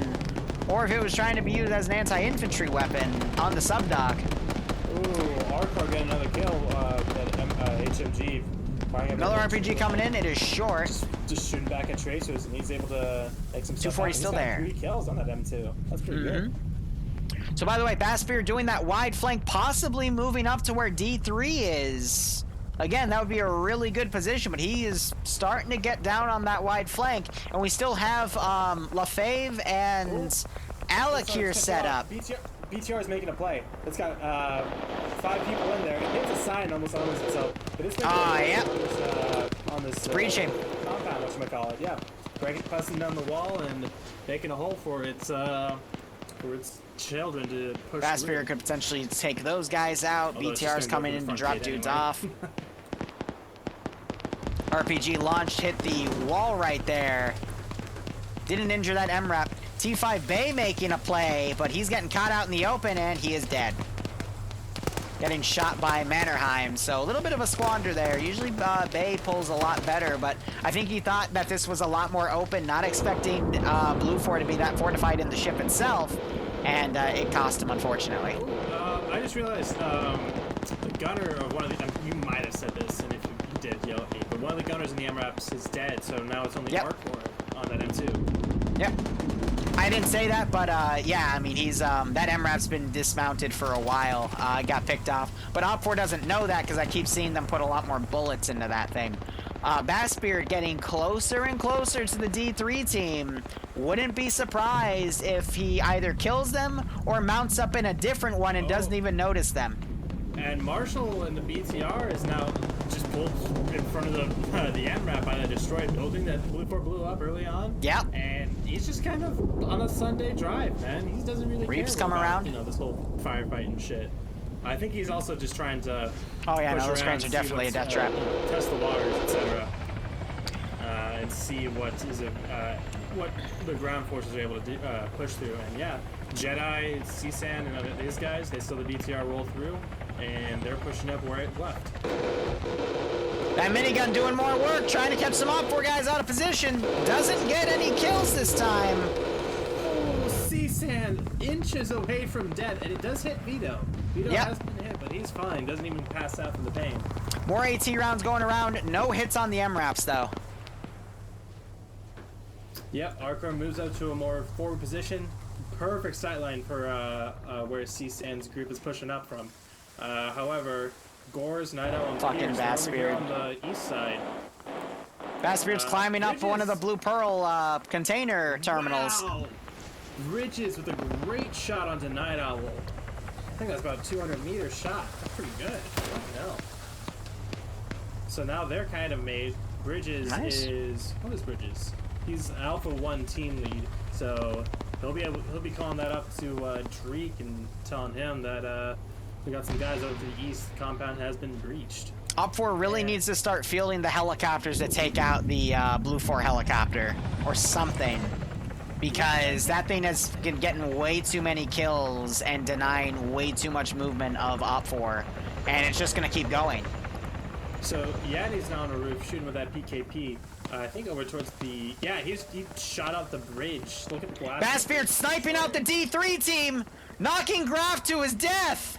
or if it was trying to be used as an anti-infantry weapon on the subdock. Ooh, Arcor getting another kill. That HMG. Another RPG coming in. It is short. Just shooting back at tracers, and he's able to make some stuff. 240 still there. 3 kills on that M2. That's pretty good. So by the way, Basspear doing that wide flank, possibly moving up to where D3 is. Again, that would be a really good position, but he is starting to get down on that wide flank, and we still have LaFave and Alec here set up. BTR is making a play. It's got 5 people in there. It hits a sign almost on itself. But it's on this breaching compound, whatchamacallit. Yeah, pressing down the wall and making a hole for its children to push. Basspear could potentially take those guys out. BTR's coming in to drop dudes off. RPG launched, hit the wall right there. Didn't injure that MRAP. T5 Bay making a play, but he's getting caught out in the open and he is dead. Getting shot by Mannerheim, so a little bit of a squander there. Usually Bay pulls a lot better, but I think he thought that this was a lot more open, not expecting BLUFOR to be that fortified in the ship itself, and it cost him, unfortunately. I just realized the gunner of one of the... you might have said this, and if you did, yell at me, but one of the gunners in the MRAPS is dead, so now it's only Arcor on that M2. Yep. I didn't say that, but yeah, I mean, he's that MRAP's been dismounted for a while. Got picked off, but OPFOR doesn't know that because I keep seeing them put a lot more bullets into that thing. Bassbeard getting closer and closer to the D3 team. Wouldn't be surprised if he either kills them or mounts up in a different one and doesn't even notice them. And Marshall in the BTR is now just pulled in front of the MRAP by the destroyed building that BLUFOR blew up early on. Yeah. And he's just kind of on a Sunday drive, man. He doesn't really Reaps care come about, around. You know, this whole firefighting shit. I think he's also just trying to oh yeah, push no, those around, cranes are definitely a death trap. Test the waters, etc. And see what the ground forces are able to do, push through. And yeah, Jedi, CSAN, and these guys, they still the BTR roll through, and they're pushing up where it left. That minigun doing more work, trying to catch some OPFOR guys out of position. Doesn't get any kills this time. Oh, CSAN inches away from death, and it does hit Vito. Vito has been hit, but he's fine. Doesn't even pass out from the pain. More AT rounds going around. No hits on the MRAPs, though. Yep, Arcor moves up to a more forward position. Perfect sightline for where CSAN's group is pushing up from. However, Gores, Night Owl, and fucking Bassbeard on the east side. Bassbeard's climbing up one of the Blue Pearl container terminals. Wow. Bridges with a great shot onto Night Owl. I think that's about a 200-meter shot. That's pretty good. Fucking hell. So now they're kind of made. Bridges is... What is Bridges? He's Alpha 1 team lead, so he'll be calling that up to Dreek and telling him that we got some guys over to the east. The compound has been breached. OPFOR really needs to start fielding the helicopters to take out the BLUFOR helicopter or something, because that thing has been getting way too many kills and denying way too much movement of OPFOR, and it's just going to keep going. So Yadi's now on the roof shooting with that PKP. I think over towards the... Yeah, he shot out the bridge. Look at the blast. Bassbeard sniping out the D3 team, knocking Graf to his death.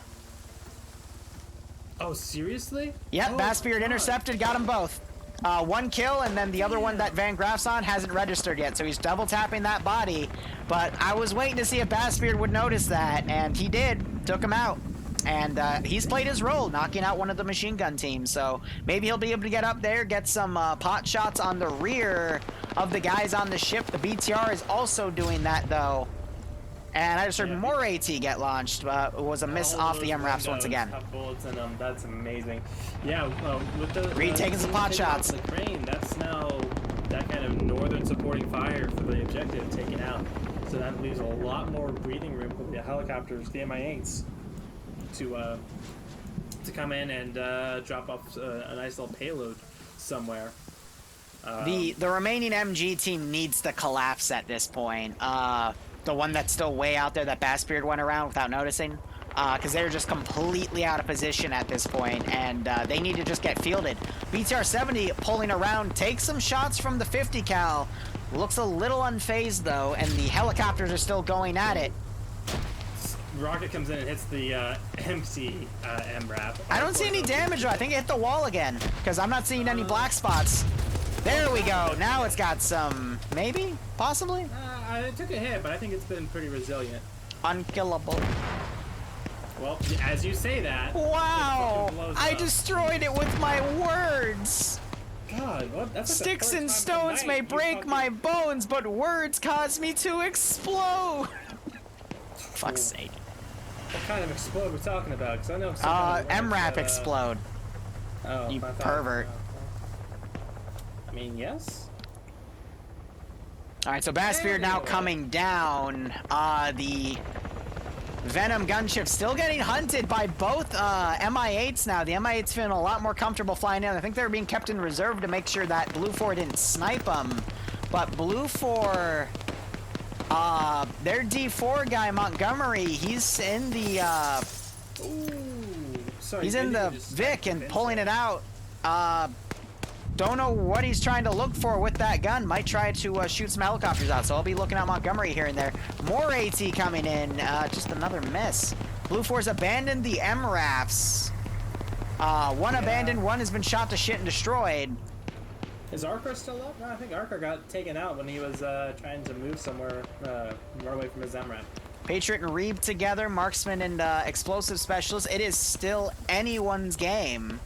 Oh, seriously? Yep, oh, Bassbeard intercepted, got them both. One kill, and then the other one that Van Graff's on hasn't registered yet, so he's double tapping that body. But I was waiting to see if Bassbeard would notice that, and he did. Took him out. And he's played his role, knocking out one of the machine gun teams. So maybe he'll be able to get up there, get some pot shots on the rear of the guys on the ship. The BTR is also doing that, though. And I just heard more AT get launched. It was a miss off the MRAPS once again. Have bullets in them. That's amazing. Yeah, with the Reed taking some pot shots. The crane, that's now that kind of northern supporting fire for the objective taken out. So that leaves a lot more breathing room for the helicopters, the Mi-8s, to come in and drop off a nice little payload somewhere. The remaining MG team needs to collapse at this point. The one that's still way out there that Bassbeard went around without noticing, because they're just completely out of position at this point, and they need to just get fielded. BTR-70 pulling around, takes some shots from the 50 cal, looks a little unfazed though, and the helicopters are still going at it. Rocket comes in and hits the empty MRAP. I don't see any damage though. I think it hit the wall again, because I'm not seeing any black spots. There we go. Now it's got some, maybe, possibly. It took a hit, but I think it's been pretty resilient. Unkillable. Well, as you say that. Wow! I destroyed it with my words. God, what? That's like Sticks and stones may break my bones, but words cause me to explode. Fuck's sake. What kind of explode we're talking about? Because I know. MRAP explode. Oh, you pervert. I mean, yes. All right, so Bassbeard now coming down. The Venom gunship still getting hunted by both Mi-8s now. The Mi-8s feeling a lot more comfortable flying in. I think they're being kept in reserve to make sure that BLUFOR didn't snipe them. But BLUFOR, their D4 guy, Montgomery, he's in the he's in the Vic and pulling it out. Don't know what he's trying to look for with that gun. Might try to shoot some helicopters out, so I'll be looking at Montgomery here and there. More AT coming in, just another miss. BLUFOR's abandoned the MRAPS. One abandoned, one has been shot to shit and destroyed. Is Archer still up? No, I think Archer got taken out when he was trying to move somewhere, more away from his MRAP. Patriot and Reeb together, marksman and explosive specialist. It is still anyone's game.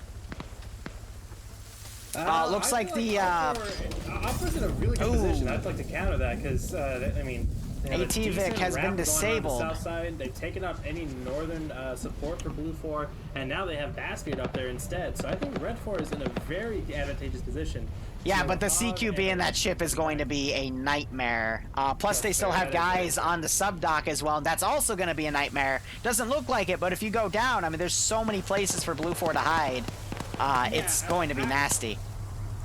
Looks like the Opera's in a really good position. I'd like to counter that because I mean, AT Vic has been disabled. On the south side, they've taken up any northern support for BLUFOR, and now they have Bassbeard up there instead. So I think Red 4 is in a very advantageous position. Yeah, but the CQB in that ship is going to be a nightmare. Plus, they still have guys on the subdock as well. That's also going to be a nightmare. Doesn't look like it, but if you go down, I mean, there's so many places for BLUFOR to hide. It's going to be nasty.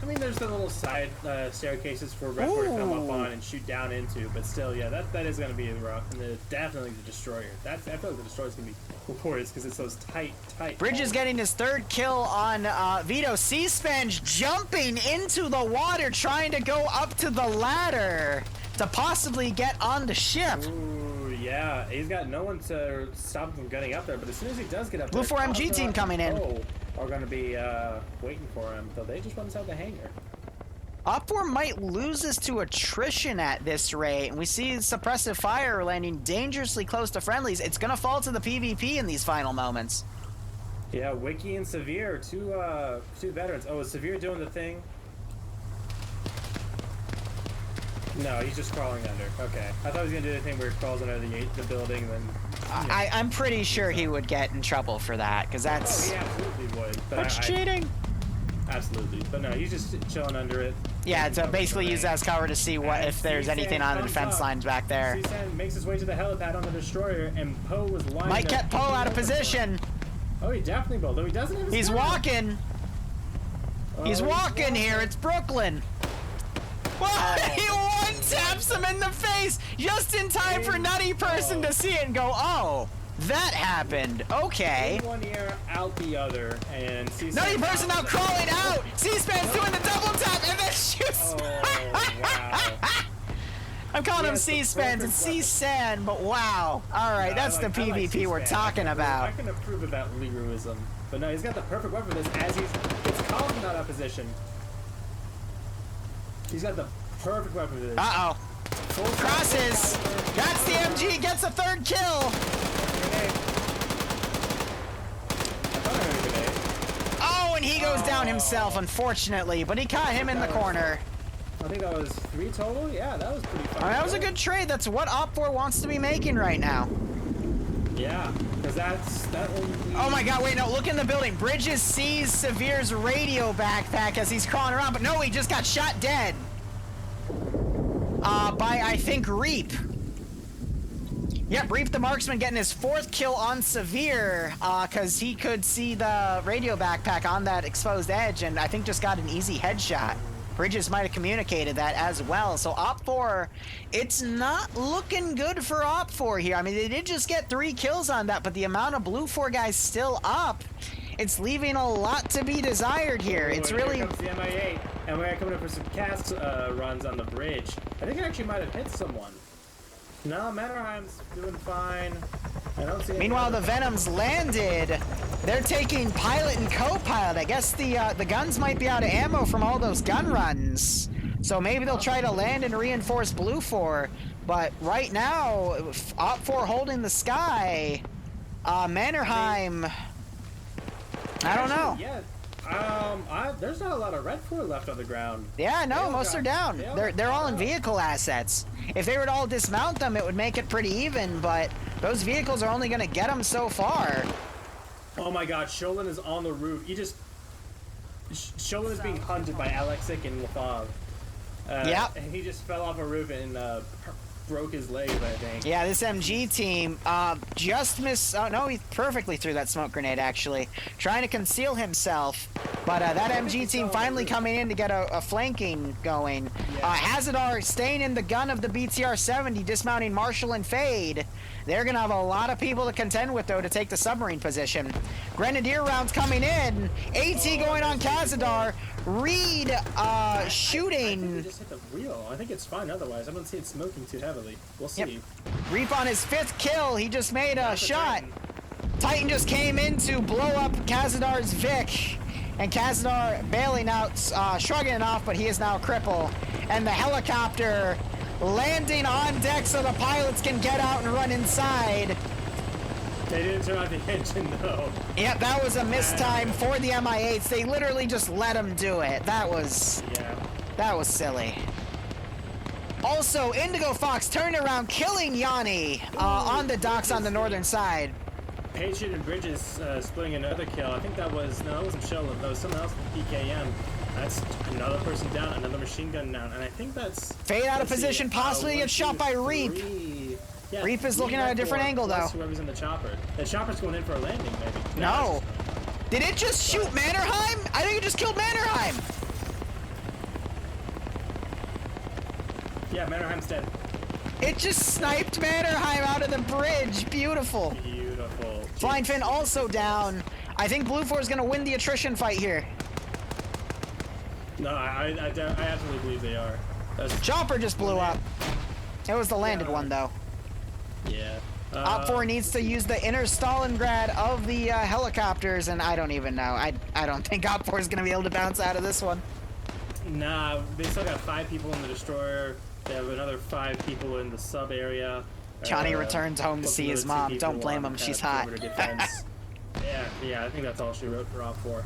I mean, there's the little side staircases for Red 4 to come up on and shoot down into, but still, yeah, that is going to be rough. And definitely the Destroyer. I feel like the Destroyer's going to be glorious because it's those tight. Bridge is getting his third kill on Vito. C-Spenge jumping into the water, trying to go up to the ladder to possibly get on the ship. Ooh, yeah, he's got no one to stop him from getting up there, but as soon as he does get up there, BLUFOR MG team coming in. Are going to be waiting for him, so they just went inside the hangar. OPFOR might lose this to attrition at this rate, and we see suppressive fire landing dangerously close to friendlies. It's going to fall to the PvP in these final moments. Yeah, Wiki and Severe, two veterans. Oh, is Severe doing the thing? No, he's just crawling under. Okay, I thought he was going to do the thing where he crawls under the building and then... I'm pretty sure he would get in trouble for that, because that's... Oh, he absolutely would. That's cheating! Absolutely. But no, he's just chilling under it. Yeah, to basically use that as cover to see what if there's anything on the defense lines back there. C-San makes his way to the helipad on the Destroyer, and Poe was lined Might get Poe out of position. Oh, he definitely will, though he doesn't have his He's walking. He's walking here. It's Brooklyn. What? He one-taps him in the face just in time for Nutty Person to see it and go, oh, that happened. Okay. In one ear, out the other, and Nutty Person now crawling out. C-SPAN's doing the double tap and then shoots. wow. I'm calling him C-SPANs. It's C-SAN, but wow. All right, that's the PvP we're talking about. I can approve of that Liruism, but no, he's got the perfect weapon for this as it's calling out of position. He's got the perfect weapon for this. Uh-oh. Crosses. That's the MG. Gets a third kill. Oh, and he goes down himself, unfortunately, but he caught him in the corner. I think that was 3 total. Yeah, that was pretty fun. That was a good trade. That's what OPFOR wants to be making right now. Yeah, because that will be... Oh my god, wait, no, look in the building. Bridges sees Severe's radio backpack as he's crawling around, but no, he just got shot dead. By, I think, Reap. Yep, Reap the Marksman getting his 4th kill on Severe, because he could see the radio backpack on that exposed edge, and I think just got an easy headshot. Bridges might have communicated that as well. So OPFOR, it's not looking good for OPFOR here. I mean, they did just get 3 kills on that, but the amount of BLUFOR guys still up, it's leaving a lot to be desired here. It's really... Here comes the MI8, and we're coming up for some cast runs on the bridge. I think it actually might have hit someone. No, Mannerheim's doing fine. I don't see. Meanwhile, the Venoms landed. They're taking pilot and co-pilot. I guess the guns might be out of ammo from all those gun runs. So maybe they'll try to land and reinforce BLUFOR. But right now, OPFOR holding the sky. Mannerheim. I don't know. Yeah. There's not a lot of Red 4 left on the ground. Yeah, no, most are down. They're all in vehicle assets. If they were to all dismount them, it would make it pretty even, but those vehicles are only going to get them so far. Oh my god, Sholin is on the roof. Sholin is being hunted by Alexic and Lafave. Yep. And he just fell off a roof and broke his leg, I think. Yeah, this MG team just missed... Oh, no, he perfectly threw that smoke grenade, actually. Trying to conceal himself. But that MG team finally coming in to get a flanking going. Hazardar staying in the gun of the BTR-70, dismounting Marshall and Fade. They're going to have a lot of people to contend with, though, to take the submarine position. Grenadier rounds coming in. AT going on Khazadar. Reed shooting. I think just hit the wheel. I think it's fine otherwise. I don't see it smoking too heavily. We'll see. Yep. Reap on his 5th kill. He just made a shot. Titan just came in to blow up Khazadar's Vic. And Khazadar bailing out, shrugging it off, but he is now a cripple. And the helicopter landing on deck so the pilots can get out and run inside. They didn't turn on the engine, though. Yep, that was a mistime for the MI8s. They literally just let them do it. That was silly. Also, Indigo Fox turned around, killing Yanni on the docks on the northern side. Patriot and Bridges splitting another kill. I think that was, no, it wasn't Sholin, that was someone else from PKM. That's another person down, another machine gun down, and I think that's... Fade out of position, possibly gets shot by Reap. Yeah, Reap is looking at a different angle, though. Whoever's in the chopper. The chopper's going in for a landing, maybe. No. Did it just shoot Mannerheim? I think it just killed Mannerheim. Yeah, Mannerheim's dead. It just sniped Mannerheim out of the bridge. Beautiful. Beautiful. Flying Finn also down. I think BLUFOR is going to win the attrition fight here. No, I absolutely believe they are. Chopper just blew up. It was the landed one, though. Yeah. OPFOR needs to use the inner Stalingrad of the helicopters, and I don't even know. I don't think OPFOR is going to be able to bounce out of this one. Nah, they still got 5 people in the destroyer. They have another 5 people in the sub area. Johnny returns home to see his mom. Don't blame him. She's hot. Yeah, I think that's all she wrote for OPFOR.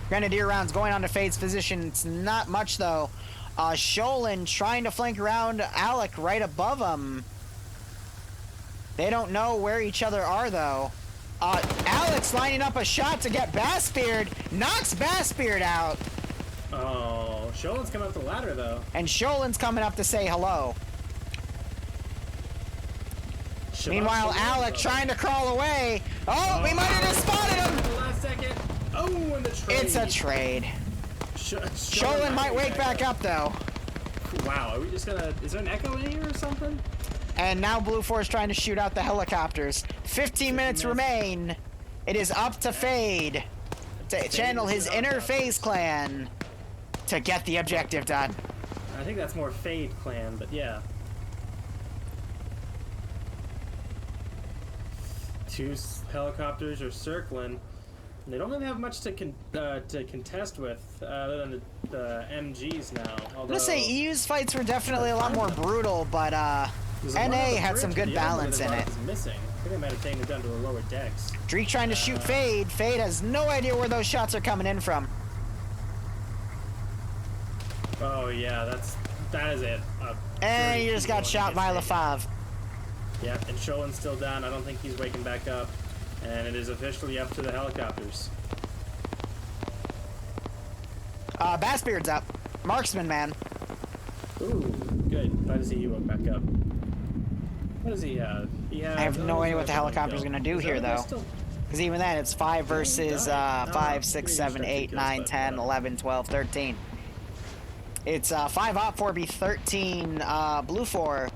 Grenadier rounds going on to Fade's position. It's not much, though. Sholin trying to flank around Alec right above him. They don't know where each other are, though. Alex lining up a shot to get Bassbeard. Knocks Bassbeard out. Oh, Sholin's coming up the ladder, though. And Sholin's coming up to say hello. Meanwhile, Alec trying to crawl away. Oh, we might have just spotted him. Last second. Oh, Oh, and the trade. It's a trade. Sholin might wake back up though. Wow, are we just gonna... Is there an echo in here or something? And now BLUFOR is trying to shoot out the helicopters. 15 minutes remain. It is up to Fade to channel his inner FaZe clan to get the objective done. I think that's more Fade clan, but yeah. Two helicopters are circling. They don't really have much to contest with other than the MGs now. Although, I'm gonna say EU's fights were definitely a lot more brutal, but NA had some good balance in it. Missing. I think I might have taken it down to the lower decks. Dreek trying to shoot Fade. Fade has no idea where those shots are coming in from. Oh yeah, that is it. And he just got shot by LaFave. Yep, and Sholin's still down. I don't think he's waking back up. And it is officially up to the helicopters. Bassbeard's up. Marksman, man. Ooh, good. Glad to see he woke back up. What does he have? I have no idea what the helicopter's gonna do here, though. Because even then, it's 5 versus 5, 6, 7, 8, 9, 10, 11, 12, 13. It's 5 OPFOR v 13 BLUFOR.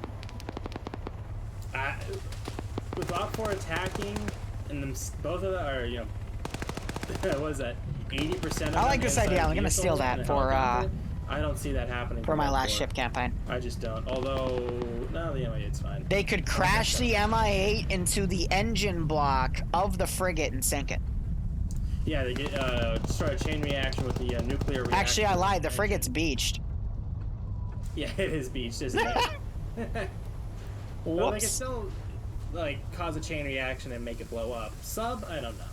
With OPFOR attacking, and them, both of them are, you know, what is that? 80% of I like this idea. I'm gonna steal that for I don't see that happening for my last ship campaign. I just don't. Although, no, the MI8's fine. They could crash the MI8 into the engine block of the frigate and sink it. Yeah, they get start a chain reaction with the nuclear reaction. Actually, I lied. The frigate's beached. Yeah, it is beached, isn't it? Well, they can still like cause a chain reaction and make it blow up. Sub, I don't know.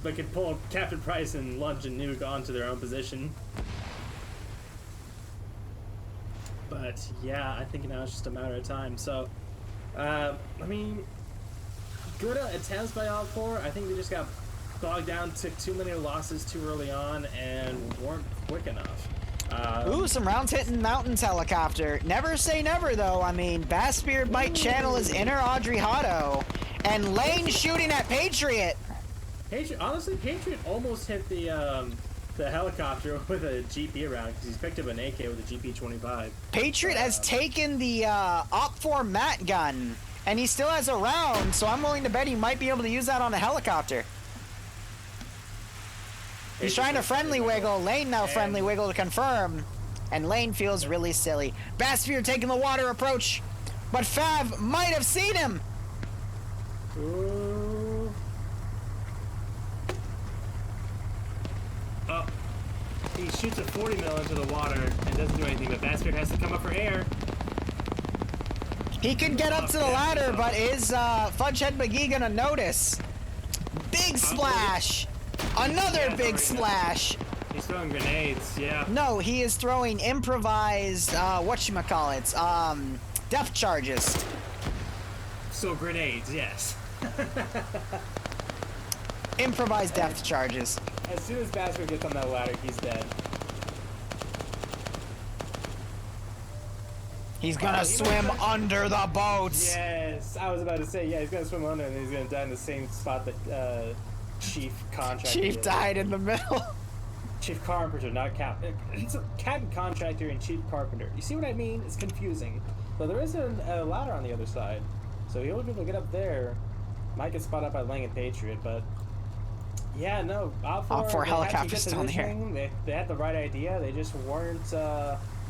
They could pull Captain Price and launch a nuke onto their own position. But yeah, I think now it's just a matter of time. So, I mean, good attempts by OPFOR. I think they just got bogged down, took too many losses too early on, and weren't quick enough. Ooh, some rounds hitting Mountains helicopter. Never say never, though. I mean, Bassbeard might channel his inner Audrey Hotto, and Lane shooting at Patriot. Honestly, Patriot almost hit the helicopter with a GP round because he's picked up an AK with a GP-25. Patriot has taken the OPFOR mat gun, and he still has a round, so I'm willing to bet he might be able to use that on a helicopter. He's trying to friendly wiggle. Lane now friendly wiggle to confirm. And Lane feels really silly. Bassbeard taking the water approach. But Fav might have seen him. Ooh. Oh. He shoots a 40 mil into the water and doesn't do anything, but Bassbeard has to come up for air. He could get up to the ladder, but is Fudgehead McGee gonna notice? Big splash! Another big splash! He's throwing grenades, yeah. No, he is throwing improvised, whatchamacallits, depth charges. So grenades, yes. Improvised depth charges. As soon as Bassbeard gets on that ladder, he's dead. He's gonna swim under the boats! Yes, I was about to say, yeah, he's gonna swim under and he's gonna die in the same spot that, Chief Contractor. Chief died in the middle. Chief Carpenter, not Captain. It's a Captain Contractor and Chief Carpenter. You see what I mean? It's confusing. But there is a ladder on the other side, so he'll be able to get up there. Might get spotted up by Lang and Patriot, but yeah, no. OPFOR helicopters down here. They had the right idea. They just weren't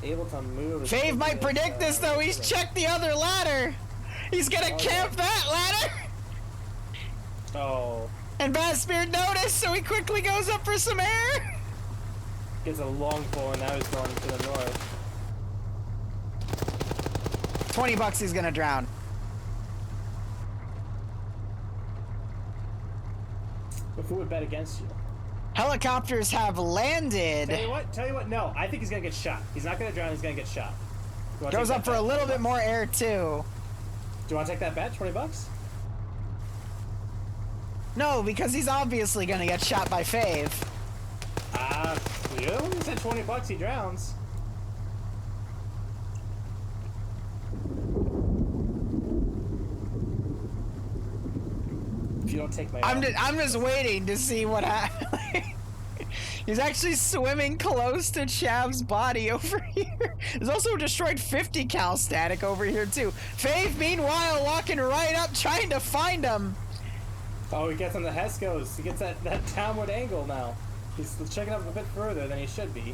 able to move. Fave might predict this though. He's checked the other ladder. He's gonna camp that ladder. Oh. And Bassbeard noticed, so he quickly goes up for some air. Gets a long pull, and now he's going to the north. $20 he's gonna drown. But who would bet against you? Helicopters have landed. Tell you what, no. I think he's gonna get shot. He's not gonna drown, he's gonna get shot. Goes up for a little bit more air, too. Do you want to take that bet, $20? No, because he's obviously gonna get shot by Fave. You said $20, he drowns. you don't take my I'm just waiting to see what happens. He's actually swimming close to Chav's body over here. There's also a destroyed 50 cal static over here too. Fave, meanwhile, walking right up, trying to find him. Oh, he gets on the Hescos. He gets that downward angle now. He's checking up a bit further than he should be.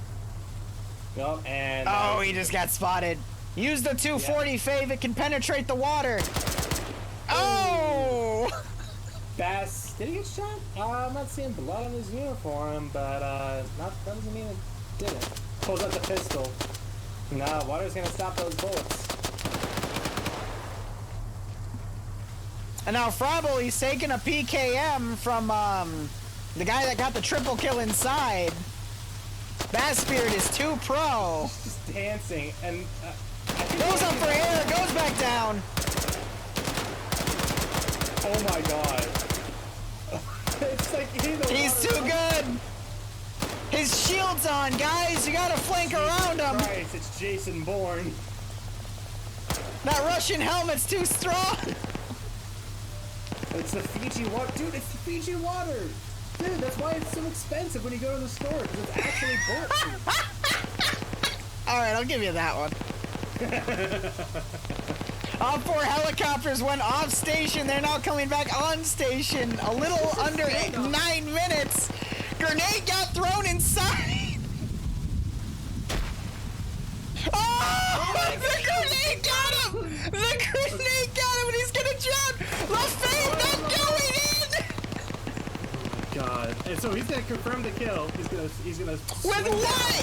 Well, and oh, he just got spotted. Use the 240, Fave. It can penetrate the water. Oh! Bass, did he get shot? I'm not seeing blood on his uniform, but that doesn't mean it didn't. Pulls out the pistol. Nah, water's gonna stop those bullets. And now Frabble, he's taking a PKM from the guy that got the triple kill inside. Bassbeard is too pro. Just dancing and goes up for air, goes back down. Oh my god. It's like he's too good. His shield's on, guys. You gotta flank around him. Christ, it's Jason Bourne. That Russian helmet's too strong. It's the Fiji water. Dude, it's the Fiji water. Dude, that's why it's so expensive when you go to the store, because it's actually bulletproof. Alright, I'll give you that one. All 4 helicopters went off station. They're now coming back on station. A little under 9 minutes. Grenade got thrown inside. Oh! The grenade got him! The grenade got him and he's gonna drown! LaFave not going in! God. And so he's gonna confirm the kill. He's gonna with what?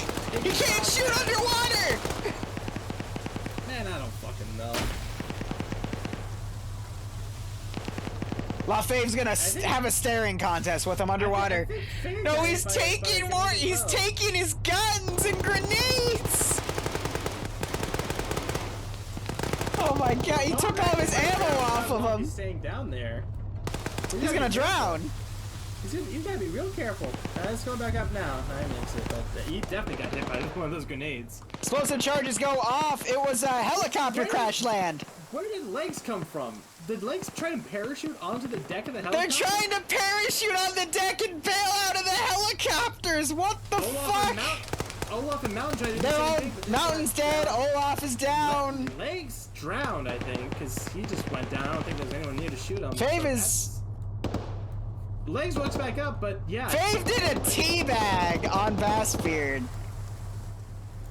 He can't shoot underwater! Man, I don't fucking know. LaFave's gonna have a staring contest with him underwater. No, he's taking more. He's taking his guns and grenades. Oh my god, he took all of his ammo off of him. He's staying down there. He's gonna drown. He's gotta be real careful. Let's go back up now. I missed it, but he definitely got hit by one of those grenades. Explosive charges go off. It was a helicopter crash land. Where did legs come from? Did legs try to parachute onto the deck of the helicopter? They're trying to parachute on the deck and bail out of the helicopters. What the fuck? Olaf and Mountain tried to do They're the all, same thing. Mountain's dead. Olaf is down. Legs drowned, I think, because he just went down. I don't think there's anyone near to shoot him. Fave is... Legs wakes back up, but yeah. Fave did a teabag on Bassbeard.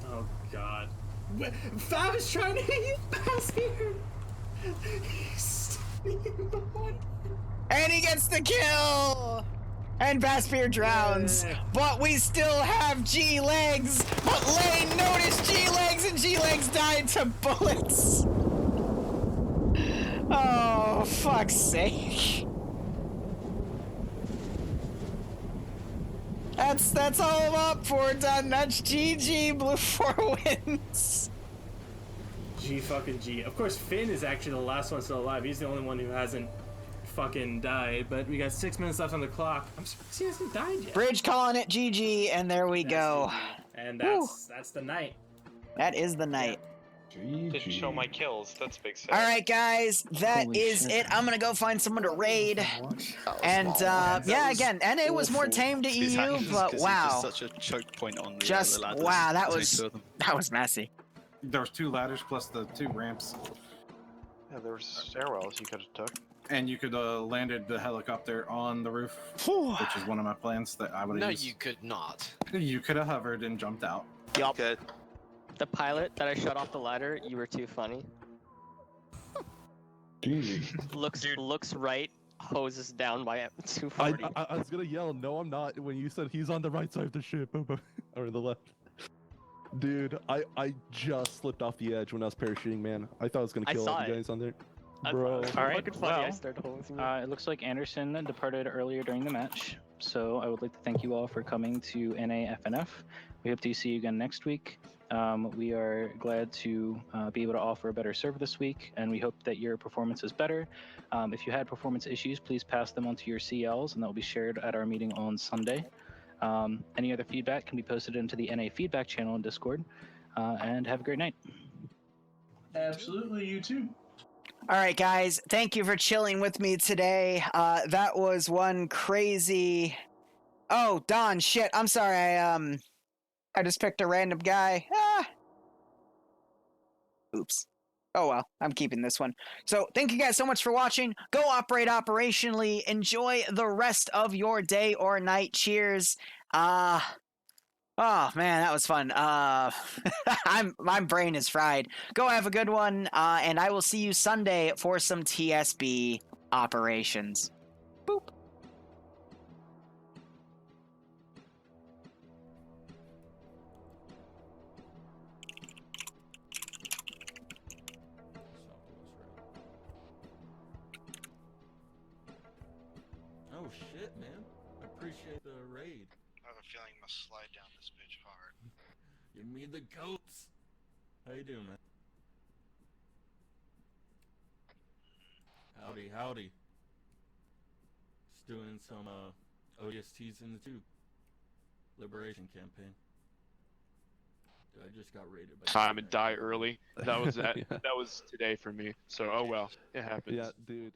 Oh god. Fab is trying to hit Bassbeard. He's in the water. And he gets the kill. And Bassbeard drowns. Yeah. But we still have G-Legs. But Lane noticed G-Legs and G-Legs died to bullets. Oh, fuck's sake. That's all I'm up for, done. That's GG. BLUFOR wins. G fucking G. Of course, Finn is actually the last one still alive. He's the only one who hasn't fucking died. But we got 6 minutes left on the clock. I'm surprised he hasn't died yet. Bridge calling it GG, and there we go. And that's the night. That is the night. Didn't show my kills. That's big sad. All right, guys, that is it. I'm gonna go find someone to raid. And yeah, again, NA was more tame to EU, but wow, Such a choke point on the, just the ladders. wow, that was messy. There was 2 ladders plus the 2 ramps. Yeah, there was stairwells you could have took. And you could landed the helicopter on the roof, which is one of my plans that I would have used. No, you could not. You could have hovered and jumped out. Yup. Good. The pilot that I shot off the ladder, you were too funny. looks right, hoses down by 240. I was gonna yell, no I'm not, when you said he's on the right side of the ship, or the left. Dude, I just slipped off the edge when I was parachuting, man. I thought I was gonna kill all you guys on there. Bro. Alright, it looks like Anderson departed earlier during the match, so I would like to thank you all for coming to NAFNF. We hope to see you again next week. We are glad to be able to offer a better server this week, and we hope that your performance is better. If you had performance issues, please pass them on to your CLs, and that will be shared at our meeting on Sunday. Any other feedback can be posted into the NA feedback channel in Discord, and have a great night. Absolutely, you too. All right, guys. Thank you for chilling with me today. That was one crazy. Oh, Don, shit. I'm sorry. I just picked a random guy. Oops. Oh well, I'm keeping this one. So thank you guys so much for watching. Go operate operationally. Enjoy the rest of your day or night. Cheers. Oh man, that was fun. My brain is fried. Go have a good one, and I will see you Sunday for some TSB operations. Boop. Oh shit, man. I appreciate the raid. I have a feeling I must slide down this bitch hard. Give me the goats. How you doing, man? Howdy, howdy. Just doing some ODSTs in the tube. Liberation campaign. Dude, I just got raided by Time and die early. That was that. That was today for me. So oh well, it happens. Yeah, dude.